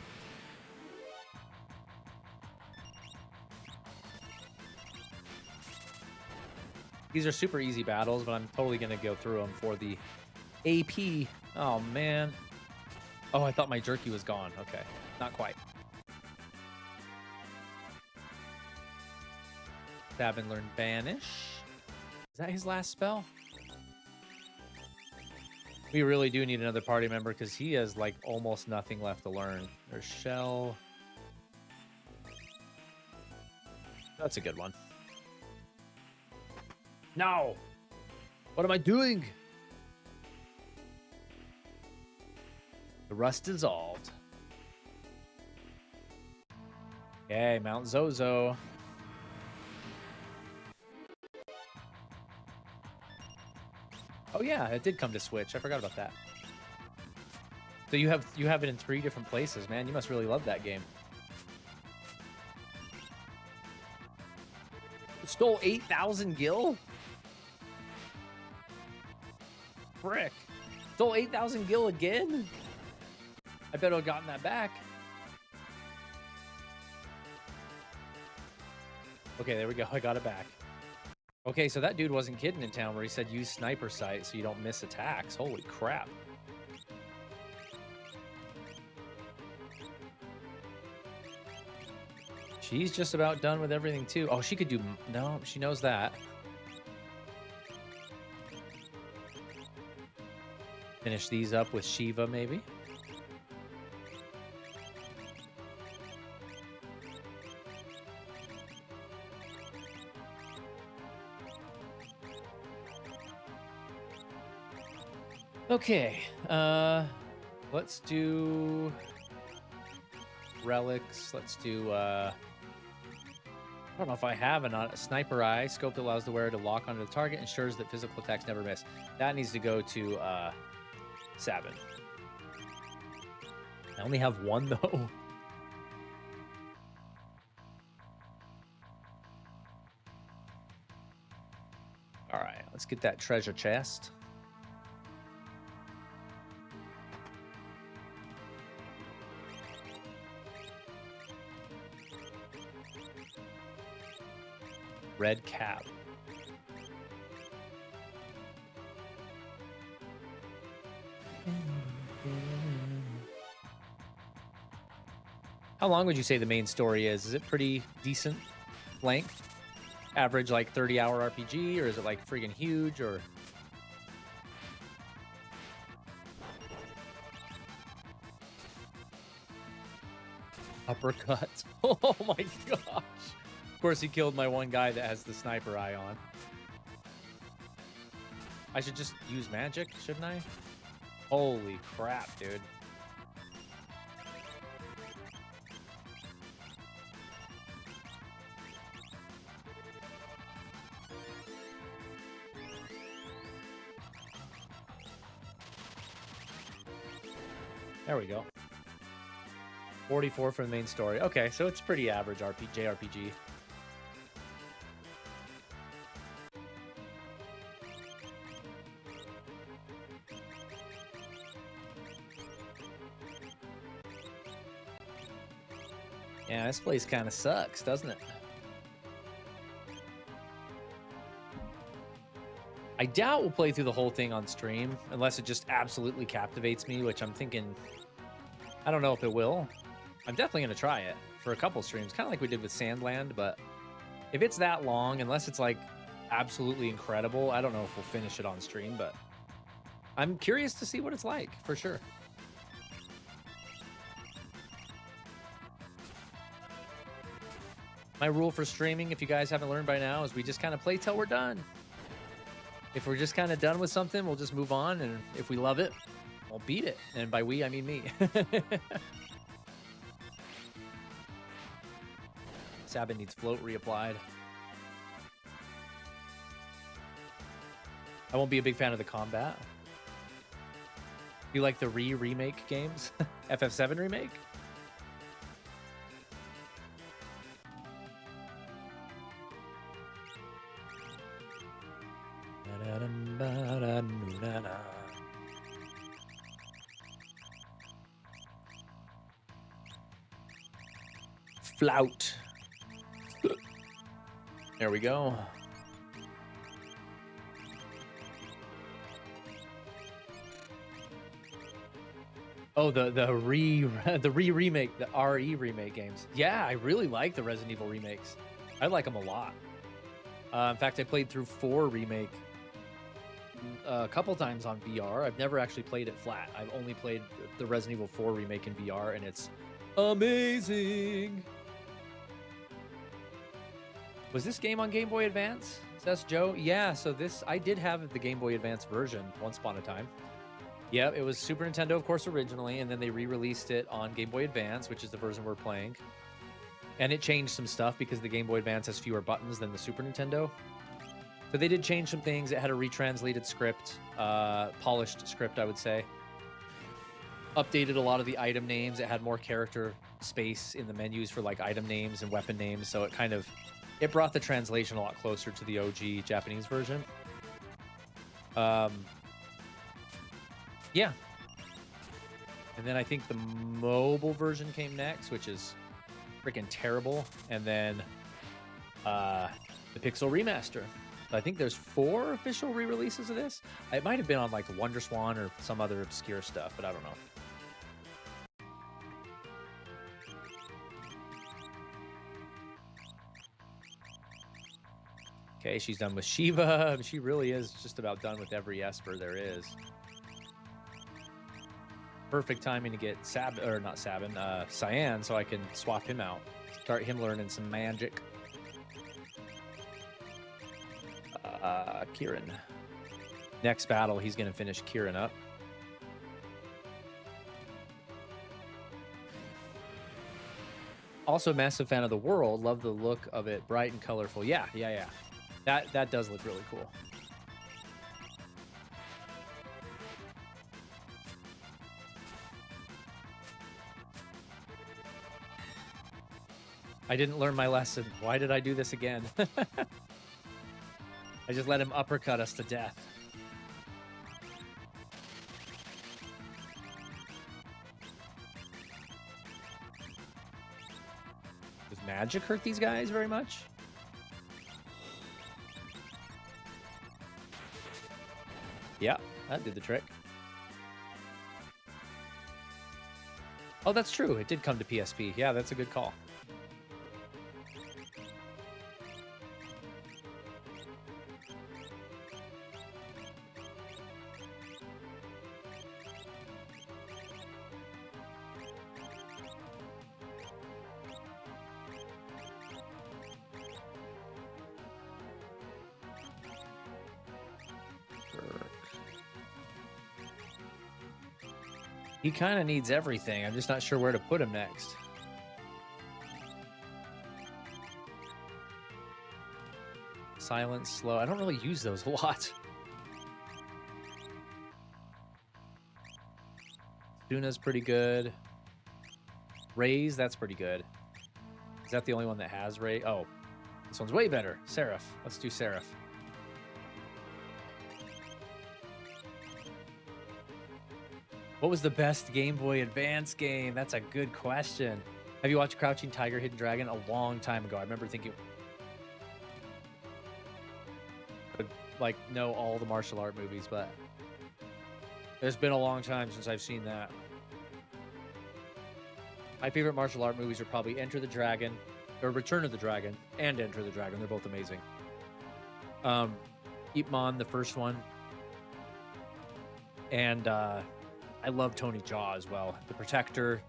These are super easy battles, but I'm totally gonna go through them for the AP. Oh man. Oh, I thought my jerky was gone. Okay, not quite. Stab and learn Banish. Is that his last spell? We really do need another party member because he has like almost nothing left to learn. There's Shell. That's a good one. No! What am I doing? The rust dissolved. Okay, Mount Zozo. Oh yeah, it did come to Switch. I forgot about that. So you have it in 3 different places, man. You must really love that game. It stole 8,000 gil? Frick. Stole 8,000 gil again? I bet I've gotten that back. Okay, there we go. I got it back. Okay, so that dude wasn't kidding in town where he said use sniper sight so you don't miss attacks. Holy crap. She's just about done with everything too. Oh, she could do... No, she knows that. Finish these up with Shiva, maybe. Okay, let's do relics. Let's do, I don't know if I have a sniper eye. Scope that allows the wearer to lock onto the target, ensures that physical attacks never miss. That needs to go to, Sabin. I only have one, though. All right, let's get that treasure chest. Red cap. How long would you say the main story is? Is it pretty decent length? Average like 30-hour RPG, or is it like freaking huge, or... Uppercut. Oh my gosh. Of course, he killed my one guy that has the sniper eye on. I should just use magic, shouldn't I? Holy crap, dude. There we go. 44 for the main story. Okay, so it's pretty average JRPG. Yeah, this place kind of sucks, doesn't it? I doubt we'll play through the whole thing on stream unless it just absolutely captivates me, which I'm thinking, I don't know if it will. I'm definitely going to try it for a couple streams, kind of like we did with Sandland, but if it's that long, unless it's like absolutely incredible, I don't know if we'll finish it on stream, but I'm curious to see what it's like, for sure. My rule for streaming, if you guys haven't learned by now, is we just kind of play till we're done. If we're just kind of done with something, we'll just move on, and if we love it, we'll beat it. And by we, I mean me. Sabin needs float reapplied. I won't be a big fan of the combat. You like the remake games? FF7 remake? Flout. There we go. Oh, the remake, the RE remake games. Yeah, I really like the Resident Evil remakes. I like them a lot. In fact, I played through 4 remake a couple times on VR. I've never actually played it flat. I've only played the Resident Evil 4 remake in VR, and it's amazing. Was this game on Game Boy Advance? Says Joe. Yeah, so I did have the Game Boy Advance version once upon a time. Yep, it was Super Nintendo, of course, originally, and then they re-released it on Game Boy Advance, which is the version we're playing. And it changed some stuff because the Game Boy Advance has fewer buttons than the Super Nintendo. So they did change some things. It had a retranslated script, polished script, I would say. Updated a lot of the item names. It had more character space in the menus for like item names and weapon names. So it brought the translation a lot closer to the OG Japanese version. Yeah. And then I think the mobile version came next, which is freaking terrible. And then the Pixel Remaster. So I think there's 4 official re-releases of this. It might have been on like WonderSwan or some other obscure stuff, but I don't know. Okay, she's done with Shiva. She really is just about done with every Esper there is. Perfect timing to get Cyan, so I can swap him out. Start him learning some magic. Kieran. Next battle, he's going to finish Kieran up. Also, massive fan of the world. Love the look of it. Bright and colorful. Yeah. That does look really cool. I didn't learn my lesson. Why did I do this again? I just let him uppercut us to death. Does magic hurt these guys very much? Yeah, that did the trick. Oh, that's true. It did come to PSP. Yeah, that's a good call. He kind of needs everything. I'm just not sure where to put him next. Silent, slow. I don't really use those a lot. Tuna's pretty good. Raise, that's pretty good. Is that the only one that has Ray? Oh, this one's way better. Seraph. Let's do Seraph. What was the best Game Boy Advance game? That's a good question. Have you watched Crouching Tiger, Hidden Dragon? A long time ago. I remember thinking, like, know all the martial art movies, but it's been a long time since I've seen that. My favorite martial art movies are probably Enter the Dragon, or Return of the Dragon, and Enter the Dragon. They're both amazing. Ip Man, the first one. And I love Tony Jaa as well. The Protector,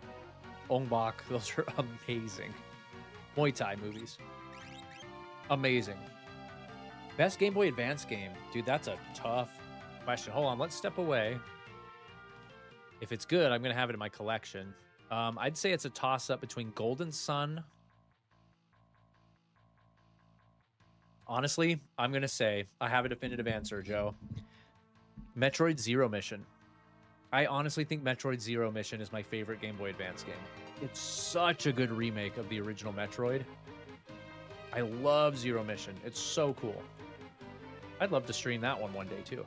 Ong Bak, those are amazing. Muay Thai movies. Amazing. Best Game Boy Advance game. Dude, that's a tough question. Hold on, let's step away. If it's good, I'm going to have it in my collection. I'd say it's a toss-up between Golden Sun. Honestly, I'm going to say, I have a definitive answer, Joe. Metroid Zero Mission. I honestly think Metroid Zero Mission is my favorite Game Boy Advance game. It's such a good remake of the original Metroid. I love Zero Mission. It's so cool. I'd love to stream that one day, too.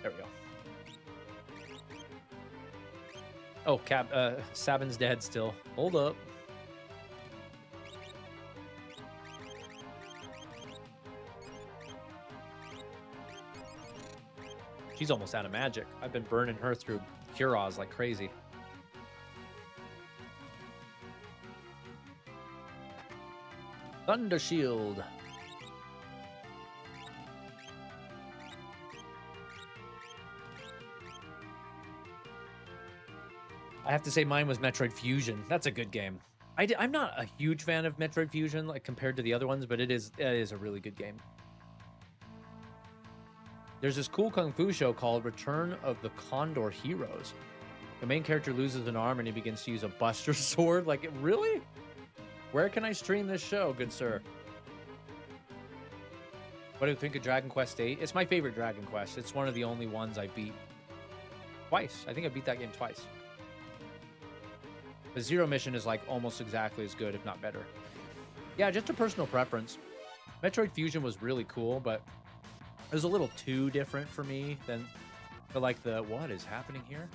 There we go. Oh, Sabin's dead still. Hold up. She's almost out of magic. I've been burning her through Curaws like crazy. Thunder Shield. I have to say mine was Metroid Fusion. That's a good game. I'm not a huge fan of Metroid Fusion like compared to the other ones, but it is a really good game. There's this cool kung fu show called Return of the Condor Heroes. The main character loses an arm and he begins to use a buster sword. Like, really? Where can I stream this show, good sir? What do you think of Dragon Quest VIII? It's my favorite Dragon Quest. It's one of the only ones I beat twice. I think I beat that game twice. The Zero Mission is like almost exactly as good, if not better. Yeah, just a personal preference. Metroid Fusion was really cool, but it was a little too different for me than for like the, what is happening here?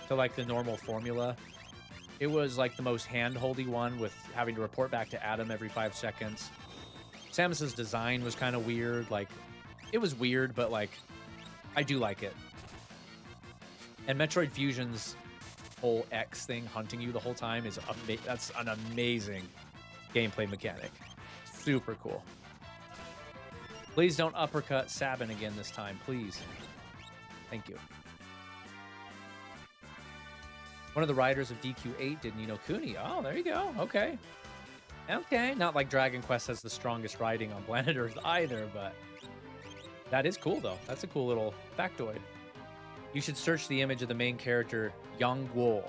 To like the normal formula. It was like the most hand-holdy one with having to report back to Adam every 5 seconds. Samus's design was kind of weird. Like, it was weird, but like, I do like it. And Metroid Fusion's whole X thing hunting you the whole time is that's an amazing gameplay mechanic. Super cool. Please don't uppercut Sabin again this time, please. Thank you. One of the writers of DQ8 did Ni no Kuni. Oh, there you go. Okay. Okay. Not like Dragon Quest has the strongest writing on planet Earth either, but that is cool, though. That's a cool little factoid. You should search the image of the main character, Yang Guo.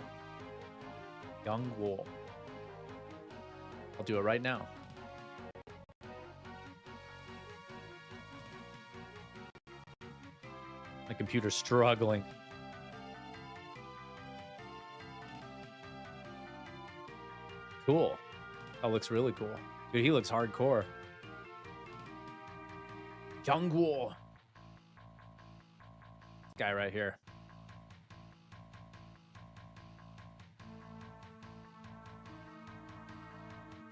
Yang Guo. I'll do it right now. My computer's struggling. Cool. That looks really cool. Dude, he looks hardcore. Yang Guo. Guy right here.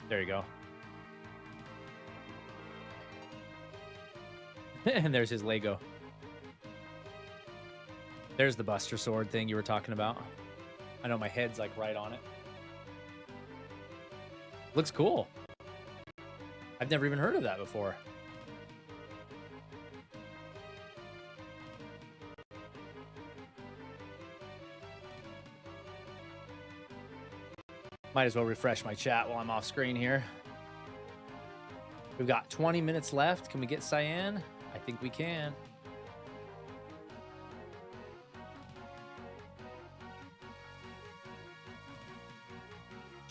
There you go. And there's his Lego. There's the Buster Sword thing you were talking about. I know my head's like right on it. Looks cool. I've never even heard of that before. Might as well refresh my chat while I'm off screen here. We've got 20 minutes left. Can we get Cyan? I think we can.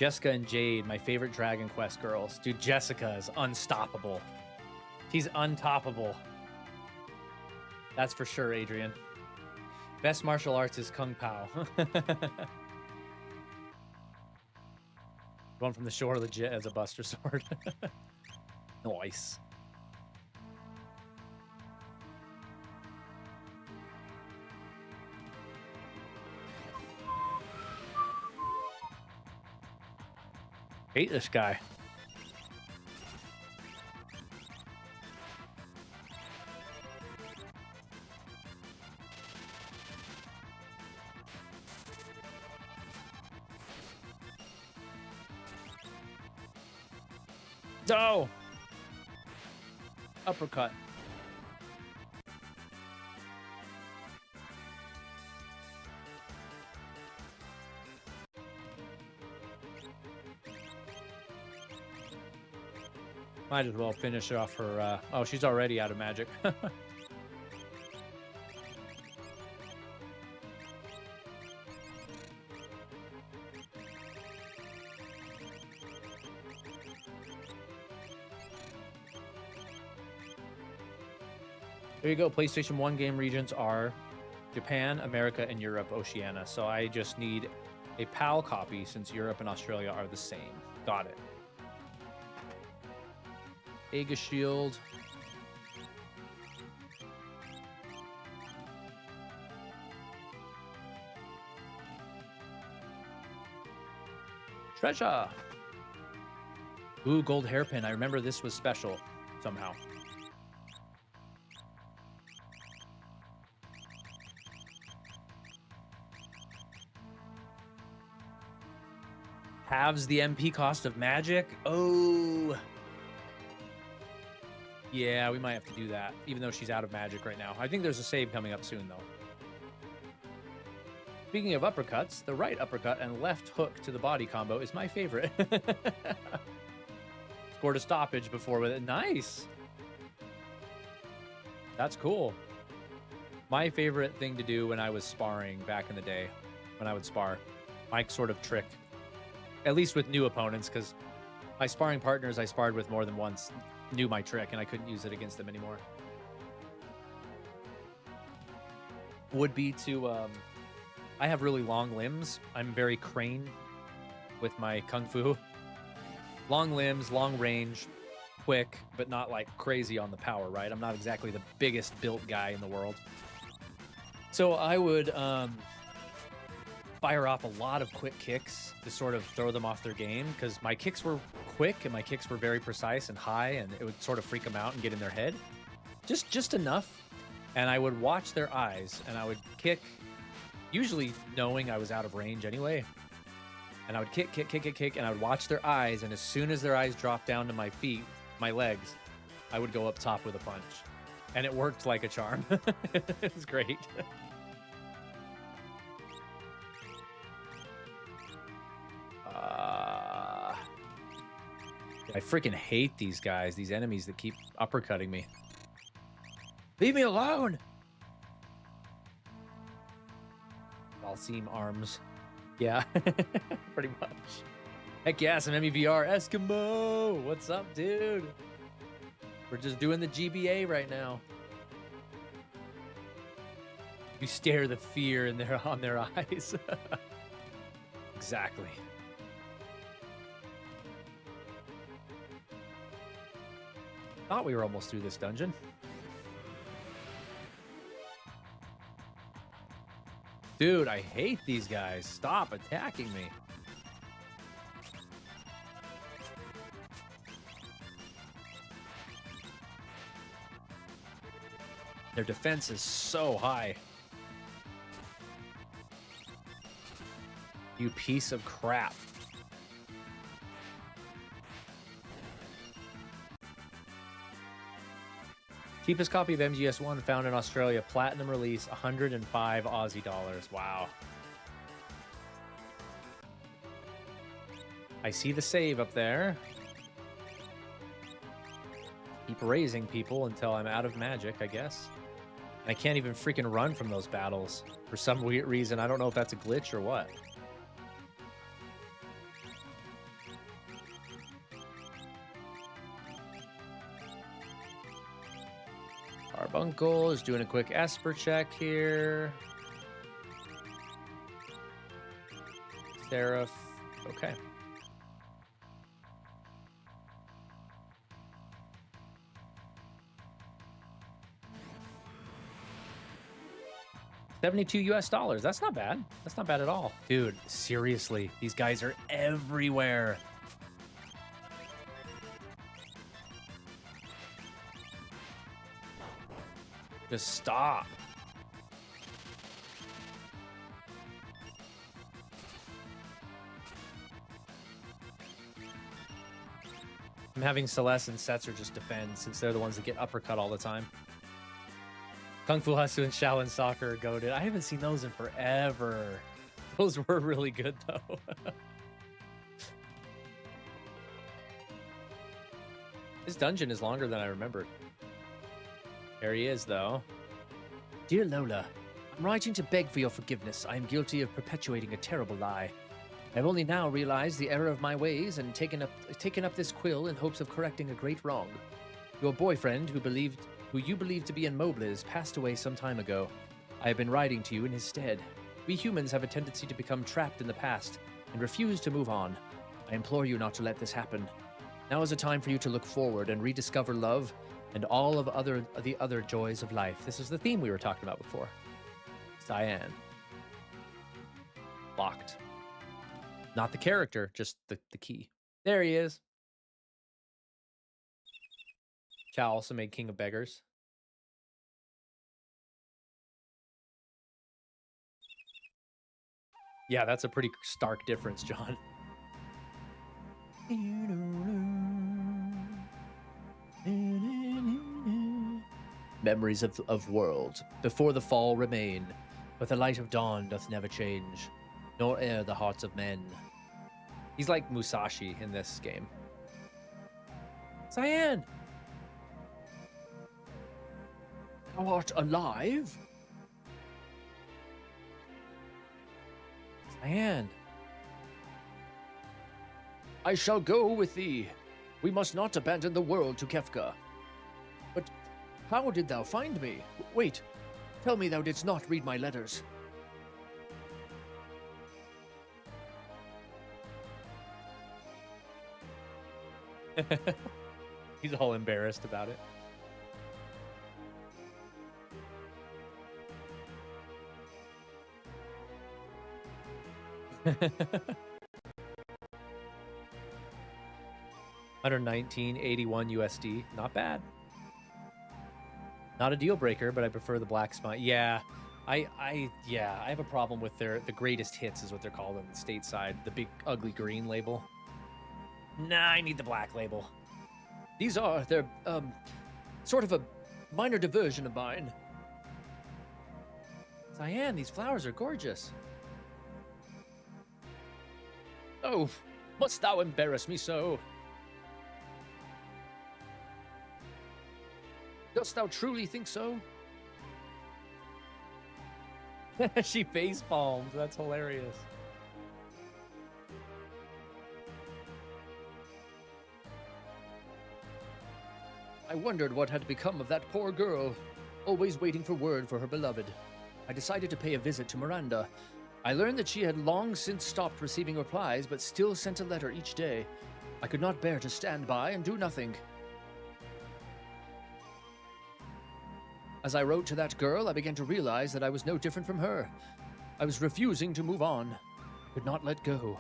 Jessica and Jade, my favorite Dragon Quest girls. Dude, Jessica is unstoppable. She's untoppable. That's for sure, Adrian. Best martial arts is Kung Pao. One from the shore legit as a Buster Sword. Nice. Hate this guy. No! Uppercut. Might as well finish off her, oh, she's already out of magic. There you go. PlayStation 1 game regions are Japan, America, and Europe, Oceania. So I just need a PAL copy since Europe and Australia are the same. Got it. Aegis Shield. Treasure. Ooh, gold hairpin. I remember this was special somehow. Halves the MP cost of magic? Oh. Yeah, we might have to do that, even though she's out of magic right now. I think there's a save coming up soon, though. Speaking of uppercuts, the right uppercut and left hook to the body combo is my favorite. Scored a stoppage before with it. Nice. That's cool. My favorite thing to do when I was sparring back in the day, when I would spar, my sort of trick, at least with new opponents, because my sparring partners I sparred with more than once knew my trick and I couldn't use it against them anymore. Would be to, I have really long limbs. I'm very crane with my kung fu. Long limbs, long range, quick, but not like crazy on the power, right? I'm not exactly the biggest built guy in the world. So I would fire off a lot of quick kicks to sort of throw them off their game, because my kicks were quick and my kicks were very precise and high, and it would sort of freak them out and get in their head. Just enough. And I would watch their eyes and I would kick, usually knowing I was out of range anyway. And I would kick, and I would watch their eyes, and as soon as their eyes dropped down to my feet, my legs, I would go up top with a punch. And it worked like a charm. It was great. I freaking hate these guys, these enemies that keep uppercutting me. Leave me alone! All seam arms. Yeah, pretty much. Heck yeah, some MEVR. Eskimo! What's up, dude? We're just doing the GBA right now. You stare the fear in on their eyes. Exactly. Thought we were almost through this dungeon. Dude, I hate these guys. Stop attacking me. Their defense is so high. You piece of crap. Cheapest copy of MGS1 found in Australia. Platinum release, 105 Aussie dollars. Wow. I see the save up there. Keep raising people until I'm out of magic, I guess. And I can't even freaking run from those battles for some weird reason. I don't know if that's a glitch or what. Carbuncle is doing a quick Esper check here. Seraph. Okay. $72 US. That's not bad. That's not bad at all. Dude, seriously, these guys are everywhere. Just stop. I'm having Celeste and Setzer just defend since they're the ones that get uppercut all the time. Kung Fu Hustle and Shaolin Soccer are goated. I haven't seen those in forever. Those were really good, though. This dungeon is longer than I remembered. There he is, though. Dear Lola, I'm writing to beg for your forgiveness. I am guilty of perpetuating a terrible lie. I've only now realized the error of my ways and taken up this quill in hopes of correcting a great wrong. Your boyfriend, who you believed to be in Mobliz, passed away some time ago. I have been writing to you in his stead. We humans have a tendency to become trapped in the past and refuse to move on. I implore you not to let this happen. Now is a time for you to look forward and rediscover love and all of the other joys of life. This is the theme we were talking about before. Cyan. Locked. Not the character, just the key. There he is. Chow also made King of Beggars. Yeah, that's a pretty stark difference, John. Memories of world before the fall remain, but the light of dawn doth never change, nor ere the hearts of men. He's like Musashi in this game. Cyan! Thou art alive? Cyan. I shall go with thee. We must not abandon the world to Kefka. But how did thou find me? Wait, tell me thou didst not read my letters. He's all embarrassed about it. $119.81 USD. Not bad. Not a deal breaker, but I prefer the black spine. Yeah, I have a problem with the greatest hits is what they're called on the stateside. The big ugly green label. Nah, I need the black label. They're sort of a minor diversion of mine. Cyan, these flowers are gorgeous. Oh, must thou embarrass me so? Dost thou truly think so? She face palmed. That's hilarious. I wondered what had become of that poor girl, always waiting for word for her beloved. I decided to pay a visit to Miranda. I learned that she had long since stopped receiving replies, but still sent a letter each day. I could not bear to stand by and do nothing. As I wrote to that girl, I began to realize that I was no different from her. I was refusing to move on. I could not let go.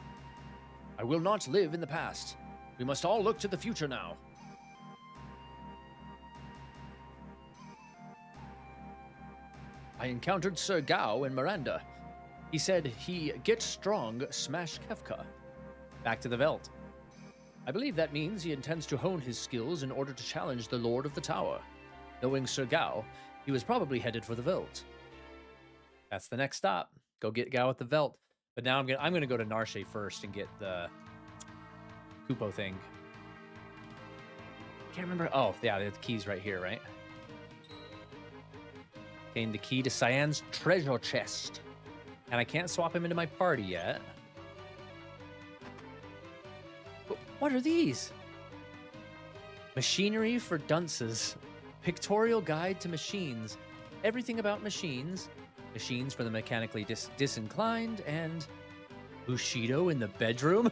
I will not live in the past. We must all look to the future now. I encountered Sir Gao and Miranda. He said he get strong, smash Kefka. Back to the Veld. I believe that means he intends to hone his skills in order to challenge the Lord of the Tower. Knowing Sir Gao, he was probably headed for the Veld. That's the next stop. Go get Gao at the Veld. But now I'm gonna go to Narshe first and get the KUPO thing. Can't remember. Oh, yeah, the key's right here, right? Gain the key to Cyan's treasure chest. And I can't swap him into my party yet. But what are these? Machinery for dunces. Pictorial Guide to Machines. Everything about machines. Machines for the mechanically disinclined, and Bushido in the bedroom.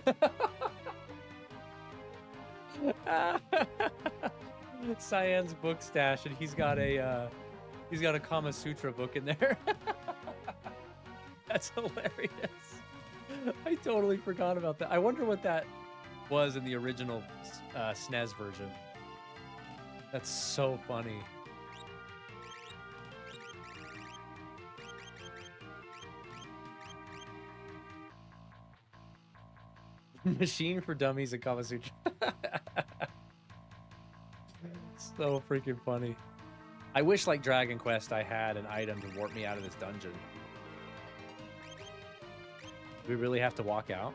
Cyan's book stash, and he's got a Kama Sutra book in there. That's hilarious. I totally forgot about that. I wonder what that was in the original SNES version. That's so funny. Machine for Dummies and Kama Sutra. So freaking funny. I wish, like Dragon Quest, I had an item to warp me out of this dungeon. Do we really have to walk out?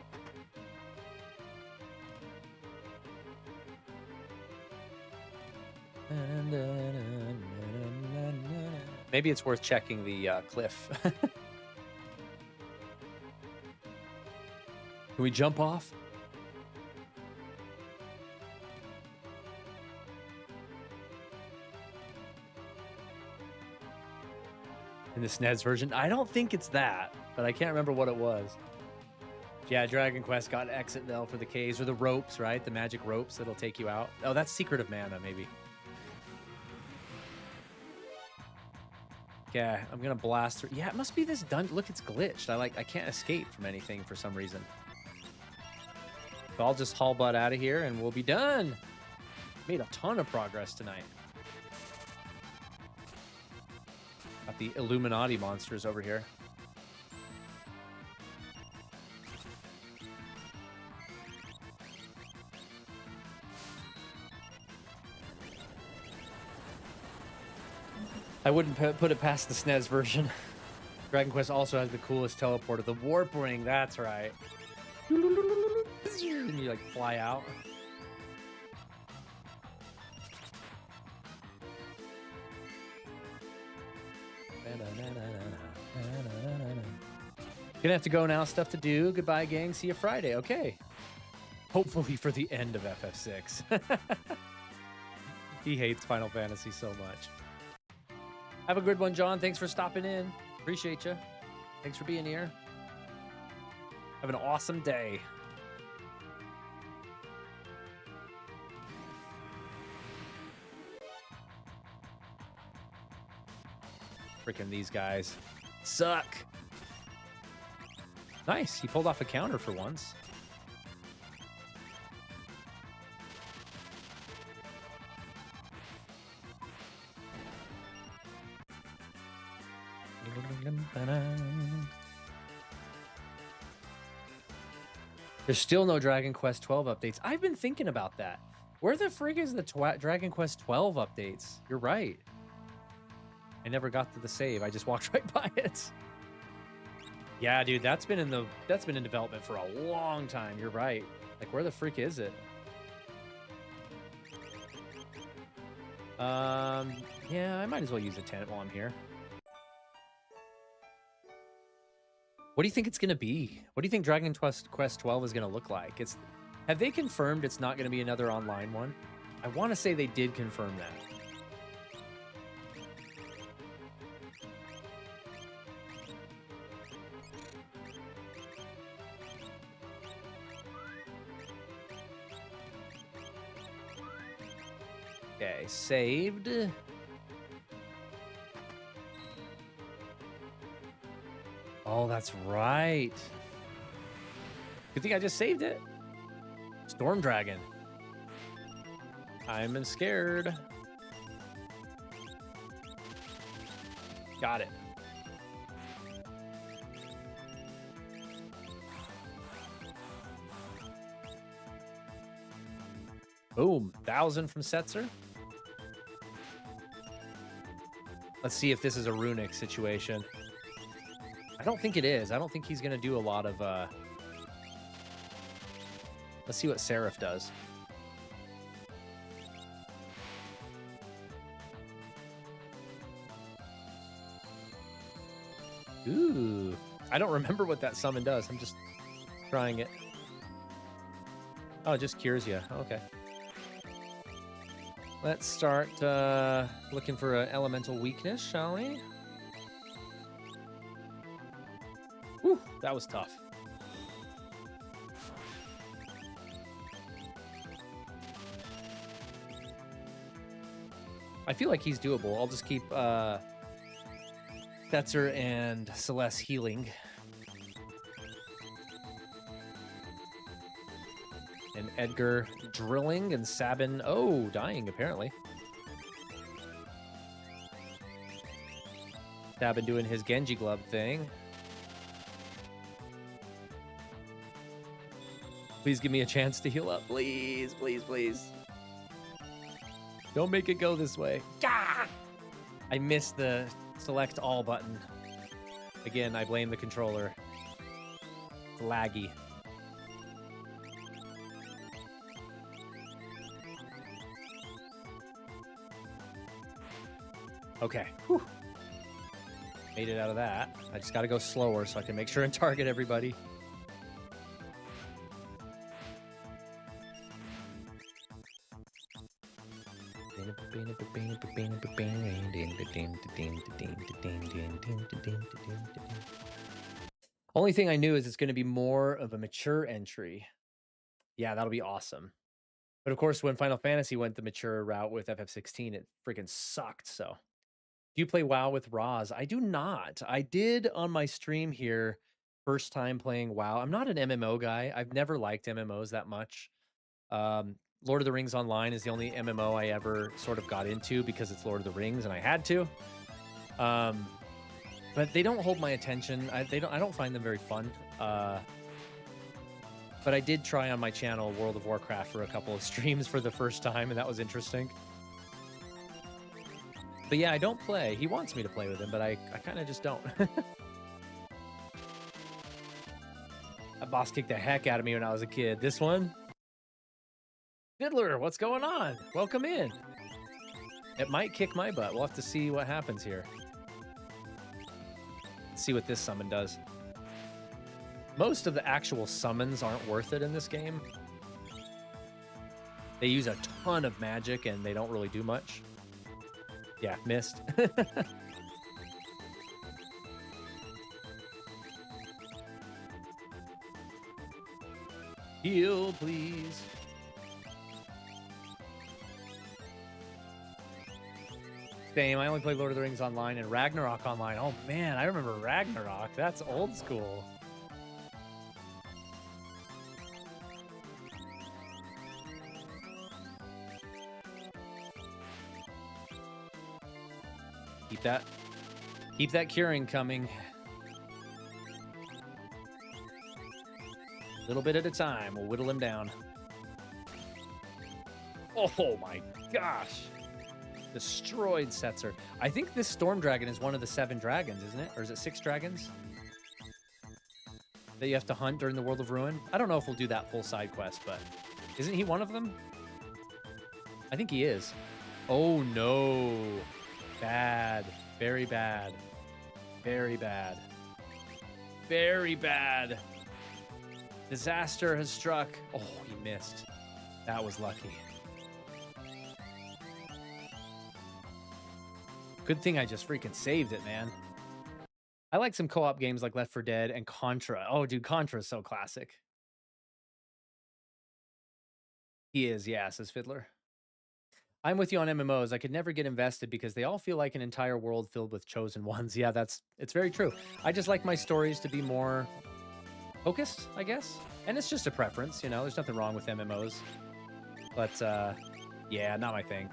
Maybe it's worth checking the cliff. Can we jump off? In the SNES version? I don't think it's that, but I can't remember what it was. Yeah, Dragon Quest got an exit bell for the caves, or the ropes, right? The magic ropes that'll take you out. Oh, that's Secret of Mana, maybe. Yeah, I'm gonna blast through. Yeah, it must be this dungeon. Look, it's glitched. I can't escape from anything for some reason. So I'll just haul butt out of here and we'll be done. Made a ton of progress tonight. Got the Illuminati monsters over here. I wouldn't put it past the SNES version. Dragon Quest also has the coolest teleporter, the Warp Ring. That's right. And you like fly out. Gonna have to go now. Stuff to do. Goodbye, gang. See you Friday. Okay. Hopefully for the end of FF6. He hates Final Fantasy so much. Have a good one, John. Thanks for stopping in. Appreciate you. Thanks for being here. Have an awesome day. Freaking these guys suck. Nice. He pulled off a counter for once. There's still no Dragon Quest 12 updates. I've been thinking about that. Where the frig is the Dragon Quest 12 updates? You're right. I never got to the save. I just walked right by it. Yeah, dude, that's been in development for a long time. You're right. Like, where the freak is it? Yeah, I might as well use a tent while I'm here. What do you think it's gonna be? What do you think Dragon Quest 12 is gonna look like? Have they confirmed it's not gonna be another online one? I want to say they did confirm that. Okay, saved. Oh, that's right. Good thing I just saved it. Storm Dragon. I'm scared. Got it. Boom. 1,000 from Setzer. Let's see if this is a runic situation. I don't think it is. I don't think he's going to do a lot of... Let's see what Seraph does. Ooh. I don't remember what that summon does. I'm just trying it. Oh, it just cures you. Okay. Let's start looking for an elemental weakness, shall we? Whew, that was tough. I feel like he's doable. I'll just keep Setzer and Celeste healing. And Edgar drilling and Sabin, oh, dying apparently. Sabin doing his Genji glove thing. Please give me a chance to heal up. Please, please, please. Don't make it go this way. Ah! I missed the select all button. Again, I blame the controller. It's laggy. Okay. Whew. Made it out of that. I just got to go slower so I can make sure and target everybody. Only thing I knew is it's going to be more of a mature entry. Yeah, that'll be awesome. But of course, when Final Fantasy went the mature route with FF16, it freaking sucked. So, do you play WoW with Roz? I do not. I did on my stream here, first time playing WoW. I'm not an MMO guy. I've never liked MMOs that much. Lord of the Rings Online is the only MMO I ever sort of got into because it's Lord of the Rings and I had to. But they don't hold my attention. I don't find them very fun. But I did try on my channel World of Warcraft for a couple of streams for the first time, and that was interesting. But yeah, I don't play. He wants me to play with him, but I kind of just don't. That boss kicked the heck out of me when I was a kid. This one? Fiddler, what's going on? Welcome in. It might kick my butt. We'll have to see what happens here. Let's see what this summon does. Most of the actual summons aren't worth it in this game. They use a ton of magic and they don't really do much. Yeah, missed. Heal, please. Same. I only play Lord of the Rings Online and Ragnarok Online. Oh man, I remember Ragnarok. That's old school. Keep that curing coming. A little bit at a time. We'll whittle him down. Oh my gosh. Destroyed Setzer. I think this Storm Dragon is one of the 7 dragons, isn't it? Or is it 6 dragons that you have to hunt during the World of Ruin? I don't know if we'll do that full side quest, but isn't he one of them? I think he is. Oh no. Bad. Very bad. Very bad. Very bad. Disaster has struck. Oh, he missed. That was lucky. Good thing I just freaking saved it, man. I like some co-op games like Left 4 Dead and Contra. Oh, dude, Contra is so classic. He is, yeah, says Fiddler. I'm with you on MMOs. I could never get invested because they all feel like an entire world filled with chosen ones. Yeah, it's very true. I just like my stories to be more focused, I guess. And it's just a preference, you know. There's nothing wrong with MMOs. But yeah, not my thing.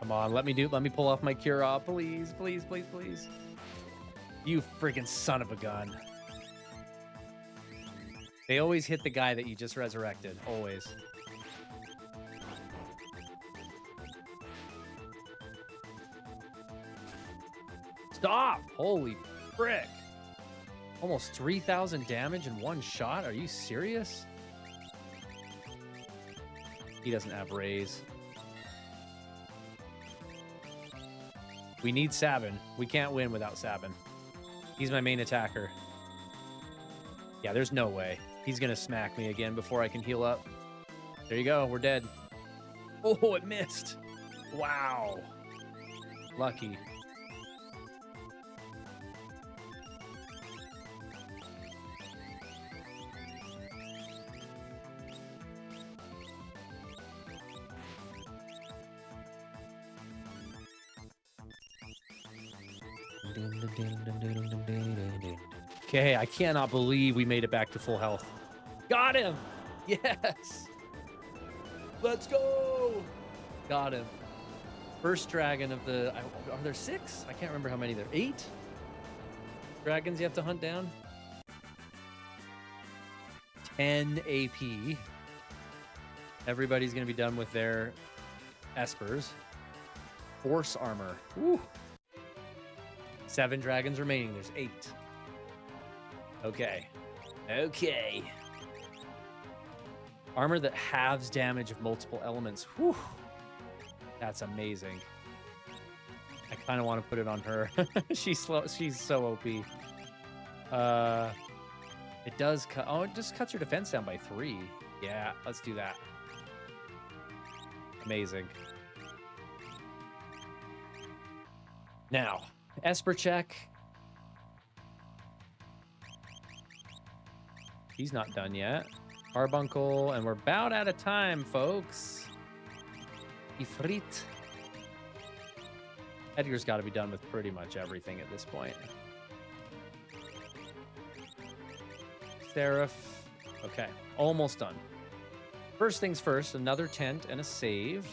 Come on, let me pull off my cure off, please, please, please, please. You freaking son of a gun. They always hit the guy that you just resurrected. Always. Stop! Holy frick. Almost 3,000 damage in one shot? Are you serious? He doesn't have raise. We need Sabin. We can't win without Sabin. He's my main attacker. Yeah, there's no way. He's gonna smack me again before I can heal up. There you go, we're dead. Oh, it missed. Wow. Lucky. Okay, I cannot believe we made it back to full health. Got him! Yes! Let's go! Got him. First dragon of the... Are there 6? I can't remember how many there are. 8 dragons you have to hunt down? 10 AP. Everybody's going to be done with their espers. Force armor. Woo! 7 dragons remaining. There's 8. Okay. Okay. Armor that halves damage of multiple elements. Whew. That's amazing. I kind of want to put it on her. She's slow. She's so OP. It does cut. Oh, it just cuts her defense down by 3. Yeah, let's do that. Amazing. Now, Esper check. He's not done yet. Carbuncle, and we're about out of time, folks. Ifrit. Edgar's got to be done with pretty much everything at this point. Seraph. Okay, almost done. First things first, another tent and a save.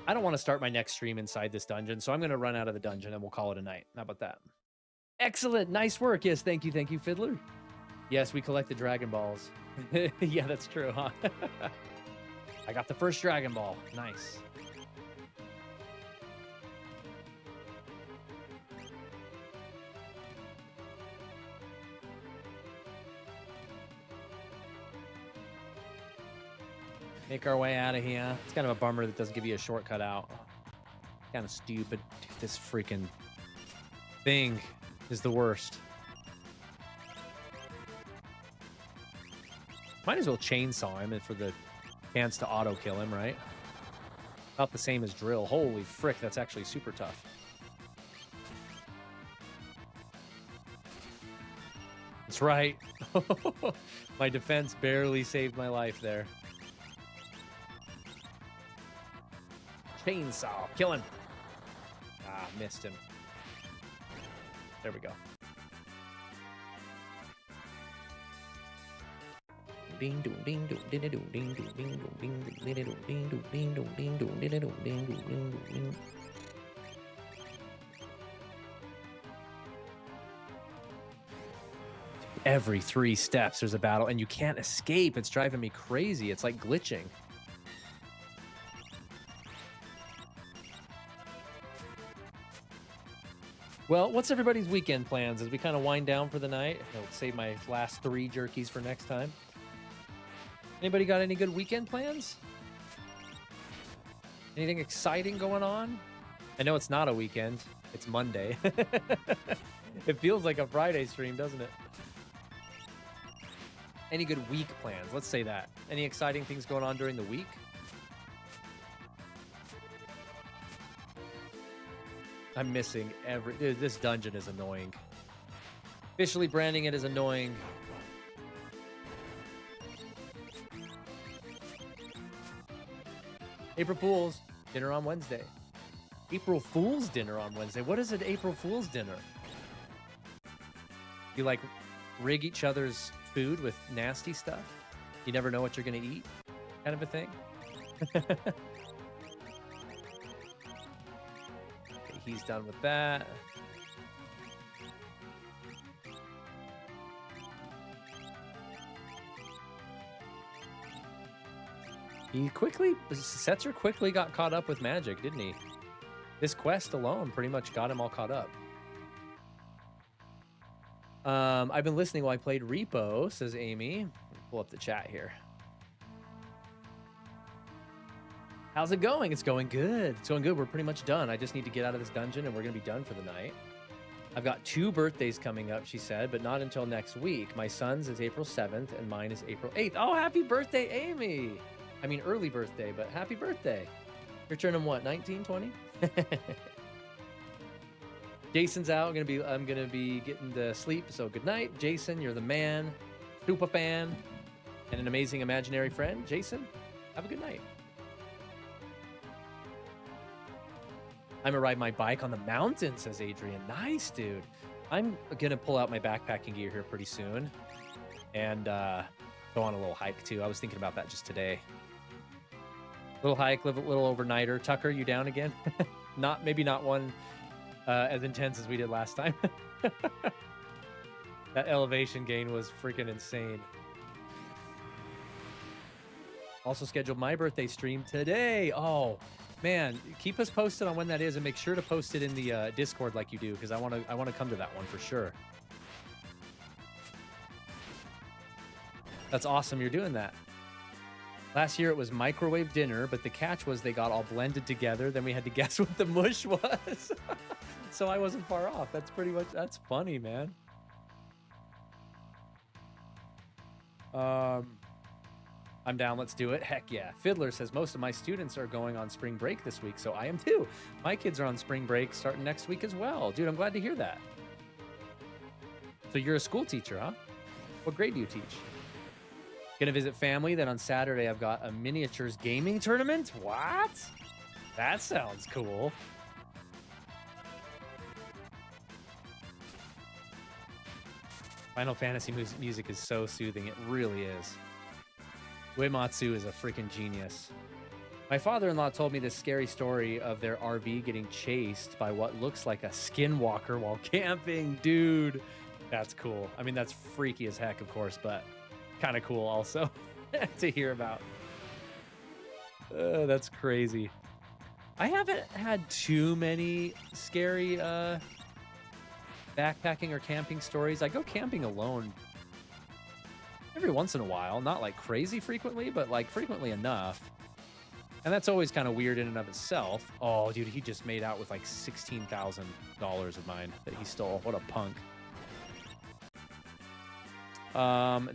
I don't want to start my next stream inside this dungeon, so I'm going to run out of the dungeon and we'll call it a night. How about that? Excellent. Nice work. Yes, thank you, Fiddler. Yes, we collected Dragon Balls. Yeah, that's true, huh? I got the first Dragon Ball. Nice. Make our way out of here. It's kind of a bummer that doesn't give you a shortcut out. Kind of stupid. Dude, this freaking thing is the worst. Might as well chainsaw him for the chance to auto kill him, right? About the same as drill. Holy frick, that's actually super tough. That's right. My defense barely saved my life there. Chainsaw. Kill him. Ah, missed him. There we go. Ding dong ding dong ding dong ding dong ding dong ding dong ding dong ding dong ding dong ding dong ding dong ding dong ding. Every 3 steps there's a battle and you can't escape. It's driving me crazy. It's like glitching. Well, what's everybody's weekend plans as we kind of wind down for the night? I'll save my last 3 jerkies for next time. Anybody got any good weekend plans? Anything exciting going on? I know it's not a weekend. It's Monday. It feels like a Friday stream, doesn't it? Any good week plans? Let's say that. Any exciting things going on during the week? I'm missing every... Dude, this dungeon is annoying. Officially branding it as annoying. April Fool's dinner on Wednesday. April Fool's dinner on Wednesday. What is an April Fool's dinner? You like rig each other's food with nasty stuff? You never know what you're gonna eat? Kind of a thing? He's done with that. Setzer quickly got caught up with magic, didn't he? This quest alone pretty much got him all caught up. I've been listening while I played Repo, says Amy. Pull up the chat here. How's it going? It's going good. It's going good. We're pretty much done. I just need to get out of this dungeon and we're going to be done for the night. I've got 2 birthdays coming up, she said, but not until next week. My son's is April 7th and mine is April 8th. Oh, happy birthday, Amy. I mean, early birthday, but happy birthday. You're turning what, 19, 20? Jason's out. I'm gonna be getting to sleep, so good night. Jason, you're the man. Super fan and an amazing imaginary friend. Jason, have a good night. I'm gonna ride my bike on the mountain, says Adrian. Nice, dude. I'm gonna pull out my backpacking gear here pretty soon and go on a little hike too. I was thinking about that just today. Little hike, little overnighter. Tucker, you down again? Maybe not one as intense as we did last time. That elevation gain was freaking insane. Also scheduled my birthday stream today. Oh man, keep us posted on when that is, and make sure to post it in the Discord like you do, because I want to come to that one for sure. That's awesome. You're doing that. Last year it was microwave dinner, but the catch was they got all blended together. Then we had to guess what the mush was. So I wasn't far off. That's funny, man. I'm down. Let's do it. Heck yeah. Fiddler says most of my students are going on spring break this week, so I am too. My kids are on spring break starting next week as well. Dude, I'm glad to hear that. So you're a school teacher, huh? What grade do you teach? Gonna visit family. Then on Saturday, I've got a miniatures gaming tournament. What? That sounds cool. Final Fantasy music is so soothing. It really is. Uematsu is a freaking genius. My father-in-law told me this scary story of their RV getting chased by what looks like a skinwalker while camping. Dude, that's cool. I mean, that's freaky as heck, of course, but kind of cool also to hear about. That's crazy. I haven't had too many scary backpacking or camping stories. I go camping alone every once in a while, not like crazy frequently, but like frequently enough. And that's always kind of weird in and of itself. Oh, dude, he just made out with like $16,000 of mine that he stole. What a punk.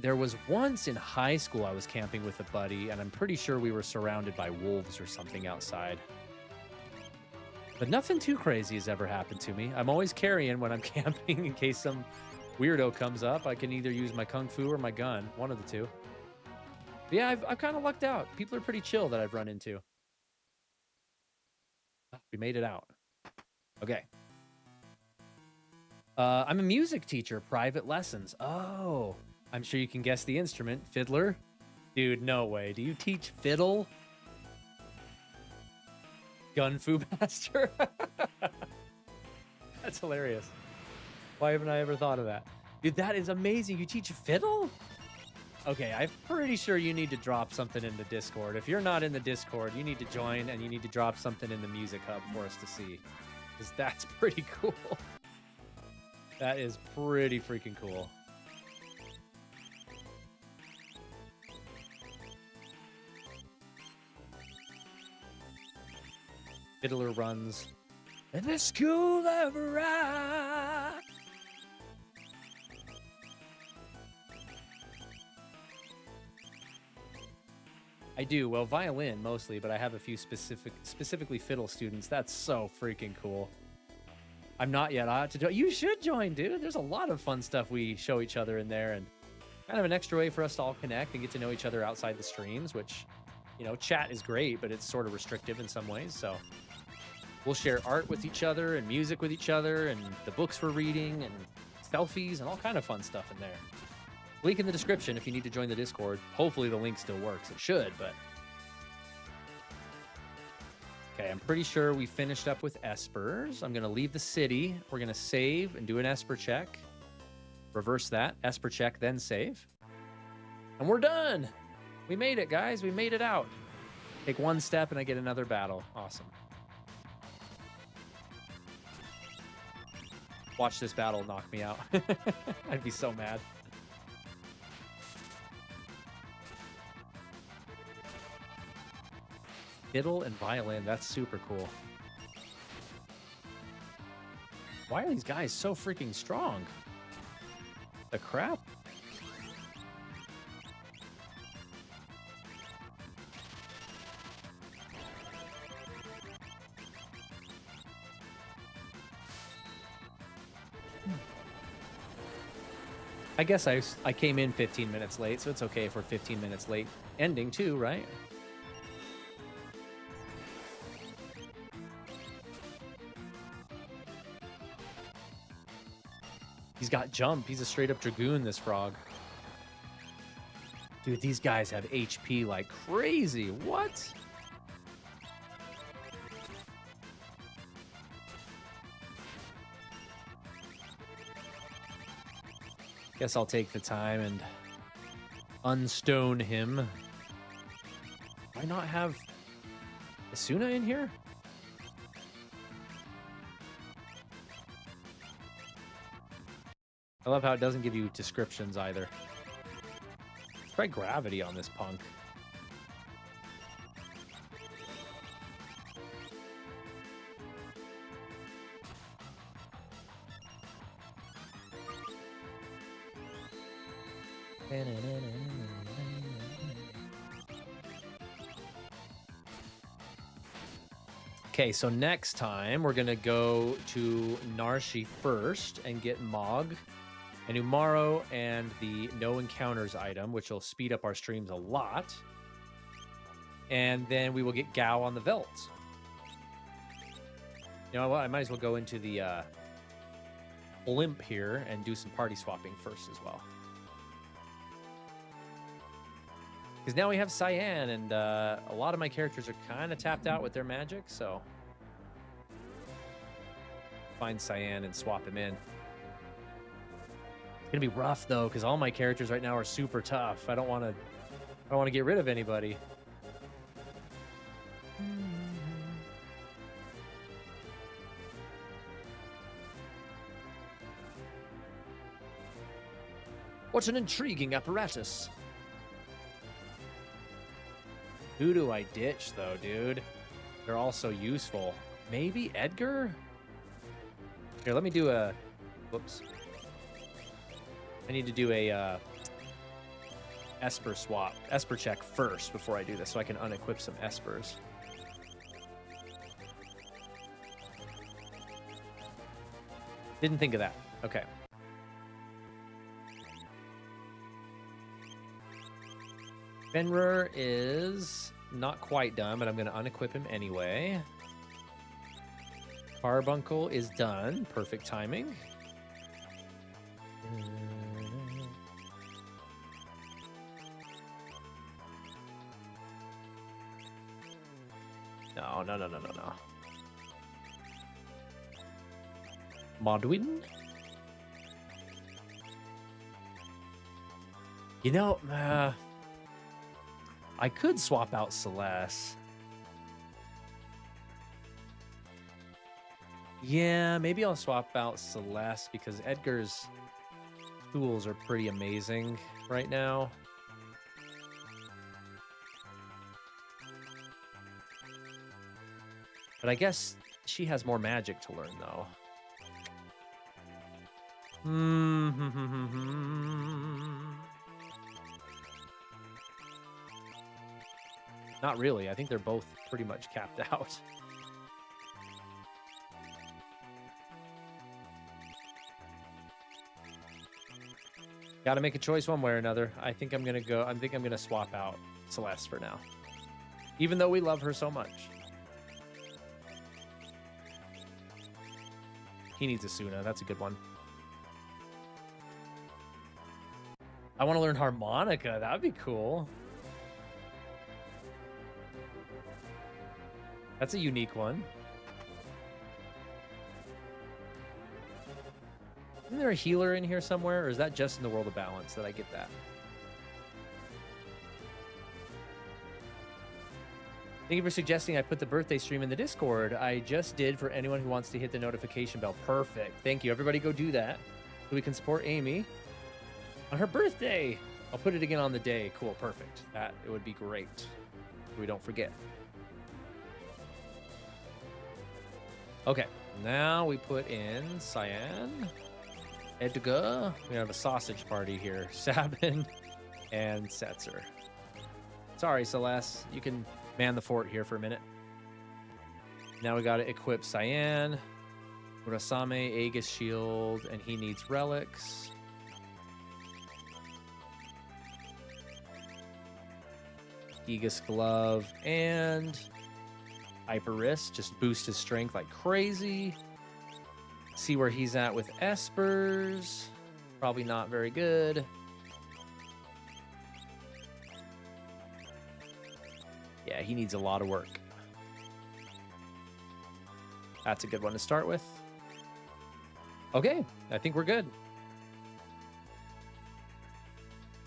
There was once in high school I was camping with a buddy, and I'm pretty sure we were surrounded by wolves or something outside. But nothing too crazy has ever happened to me. I'm always carrying when I'm camping in case some weirdo comes up. I can either use my kung fu or my gun, one of the two. But yeah, I've kind of lucked out. People are pretty chill that I've run into. We made it out. Okay. I'm a music teacher, private lessons. Oh, I'm sure you can guess the instrument. Fiddler? Dude, no way. Do you teach fiddle? Gun Fu Master? That's hilarious. Why haven't I ever thought of that? Dude, that is amazing. You teach fiddle? Okay, I'm pretty sure you need to drop something in the Discord. If you're not in the Discord, you need to join and you need to drop something in the Music Hub for us to see. Because that's pretty cool. That is pretty freaking cool. Fiddler runs in the school of rock. I do. Well, violin mostly, but I have a few specifically fiddle students. That's so freaking cool. I'm not yet. I have to join. You should join, dude. There's a lot of fun stuff we show each other in there, and kind of an extra way for us to all connect and get to know each other outside the streams, which, you know, chat is great, but it's sort of restrictive in some ways. So we'll share art with each other and music with each other and the books we're reading and selfies and all kind of fun stuff in there. Link in the description if you need to join the Discord. Hopefully the link still works. It should, but... Okay, I'm pretty sure we finished up with espers. I'm going to leave the city. We're going to save and do an esper check. Reverse that. Esper check, then save. And we're done! We made it, guys. We made it out. Take one step and I get another battle. Awesome. Watch this battle knock me out. I'd be so mad. Fiddle and violin, that's super cool. Why are these guys so freaking strong? The crap? I guess I came in 15 minutes late, so it's okay if we're 15 minutes late ending too, right? He's got jump. He's a straight up dragoon, this frog. Dude, these guys have HP like crazy. What? Guess I'll take the time and unstone him. Why not have Asuna in here? I love how it doesn't give you descriptions either. Try gravity on this punk. Okay, so next time we're gonna go to Narshi first and get Mog and Umaro and the no encounters item, which will speed up our streams a lot. And then we will get Gao on the Veldt. You know what? I might as well go into the Olymp here and do some party swapping first as well. Because now we have Cyan, and a lot of my characters are kind of tapped out with their magic, so find Cyan and swap him in. It's gonna be rough though, because all my characters right now are super tough. I don't want to get rid of anybody. What an intriguing apparatus. Who do I ditch though, dude? They're all so useful. Maybe Edgar? Here, let me do a... Whoops. I need to do a Esper swap. Esper check first before I do this, so I can unequip some Espers. Didn't think of that. Okay. Fenrir is not quite done, but I'm going to unequip him anyway. Carbuncle is done. Perfect timing. No. Modwin? You know, I could swap out Celeste. Yeah, maybe I'll swap out Celeste because Edgar's tools are pretty amazing right now. But I guess she has more magic to learn, though. Not really. I think they're both pretty much capped out. Got to make a choice one way or another. I think I'm going to swap out Celeste for now. Even though we love her so much. He needs Asuna. That's a good one. I want to learn harmonica. That would be cool. That's a unique one. Isn't there a healer in here somewhere, or is that just in the World of Balance that I get that? Thank you for suggesting I put the birthday stream in the Discord. I just did for anyone who wants to hit the notification bell. Perfect. Thank you. Everybody go do that so we can support Amy on her birthday. I'll put it again on the day. Cool. Perfect. It would be great. We don't forget. Okay. Now we put in Cyan, Edgar. We have a sausage party here. Sabin and Setzer. Sorry, Celeste. You can man the fort here for a minute. Now we got to equip Cyan, Urasame, Aegis Shield, and he needs relics. Aegis Glove and Hyper Wrist. Just boost his strength like crazy. See where he's at with Espers. Probably not very good. Yeah, he needs a lot of work. That's a good one to start with. Okay, I think we're good.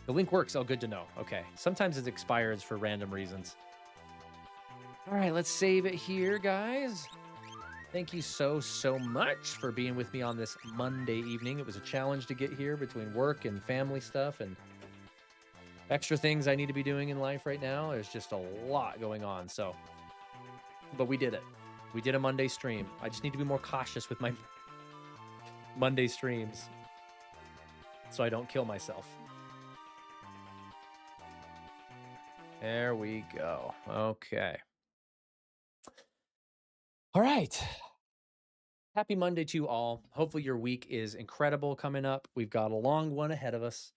The link works. Oh, good to know. Okay. Sometimes it expires for random reasons. All right, let's save it here, guys. Thank you so much for being with me on this Monday evening. It was a challenge to get here between work and family stuff and extra things I need to be doing in life right now. There's just a lot going on. So, but we did it. We did a Monday stream. I just need to be more cautious with my Monday streams so I don't kill myself. There we go. Okay. All right. Happy Monday to you all. Hopefully your week is incredible coming up. We've got a long one ahead of us,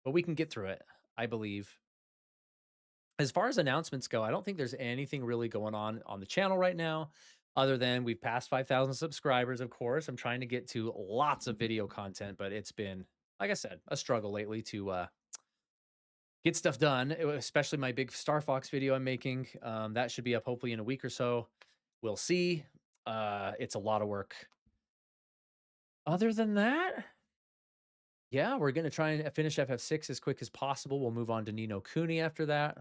but we can get through it, I believe. As far as announcements go, I don't think there's anything really going on the channel right now, other than we've passed 5,000 subscribers, of course. I'm trying to get to lots of video content, but it's been, like I said, a struggle lately to get stuff done, especially my big Star Fox video I'm making. That should be up hopefully in a week or so. We'll see. It's a lot of work. Other than that, yeah, we're going to try and finish FF6 as quick as possible. We'll move on to Ni no Kuni after that.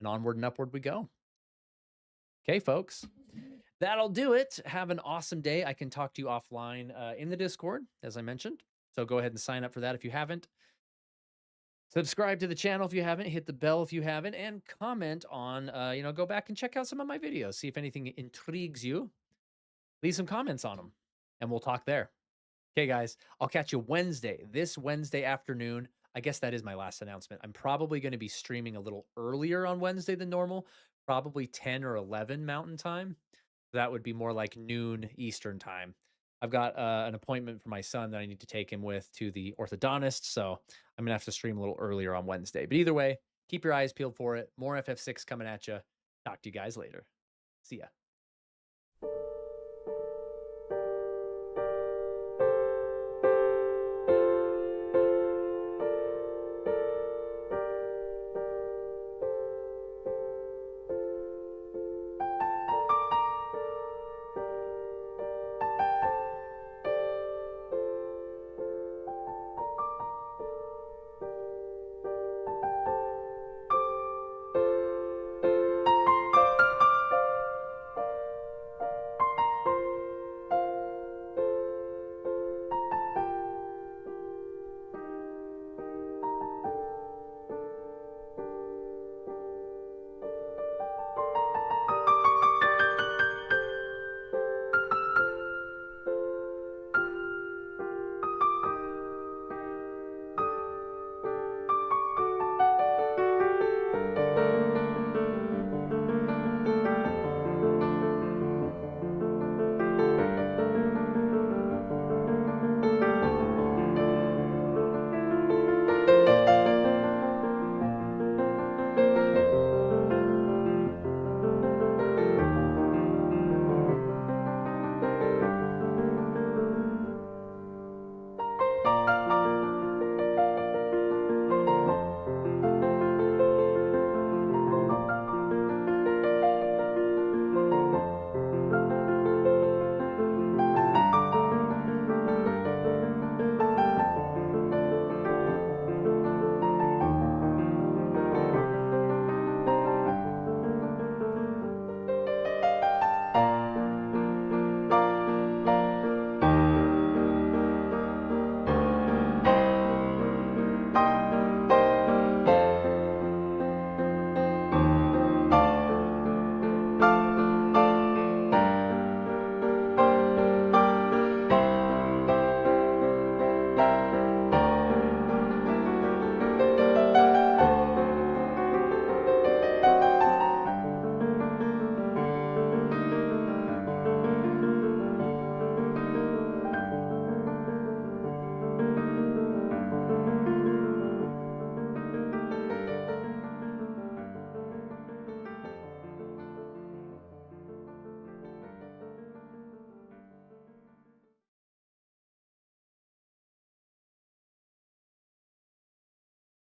And onward and upward we go. Okay, folks. That'll do it. Have an awesome day. I can talk to you offline in the Discord, as I mentioned. So go ahead and sign up for that if you haven't. Subscribe to the channel if you haven't. Hit the bell if you haven't. And comment on, go back and check out some of my videos. See if anything intrigues you. Leave some comments on them. And we'll talk there. Okay, guys. I'll catch you Wednesday. This Wednesday afternoon. I guess that is my last announcement. I'm probably going to be streaming a little earlier on Wednesday than normal. Probably 10 or 11 Mountain Time. That would be more like noon Eastern Time. I've got an appointment for my son that I need to take him with to the orthodontist, so I'm gonna have to stream a little earlier on Wednesday. But either way, keep your eyes peeled for it. More FF6 coming at you. Talk to you guys later. See ya.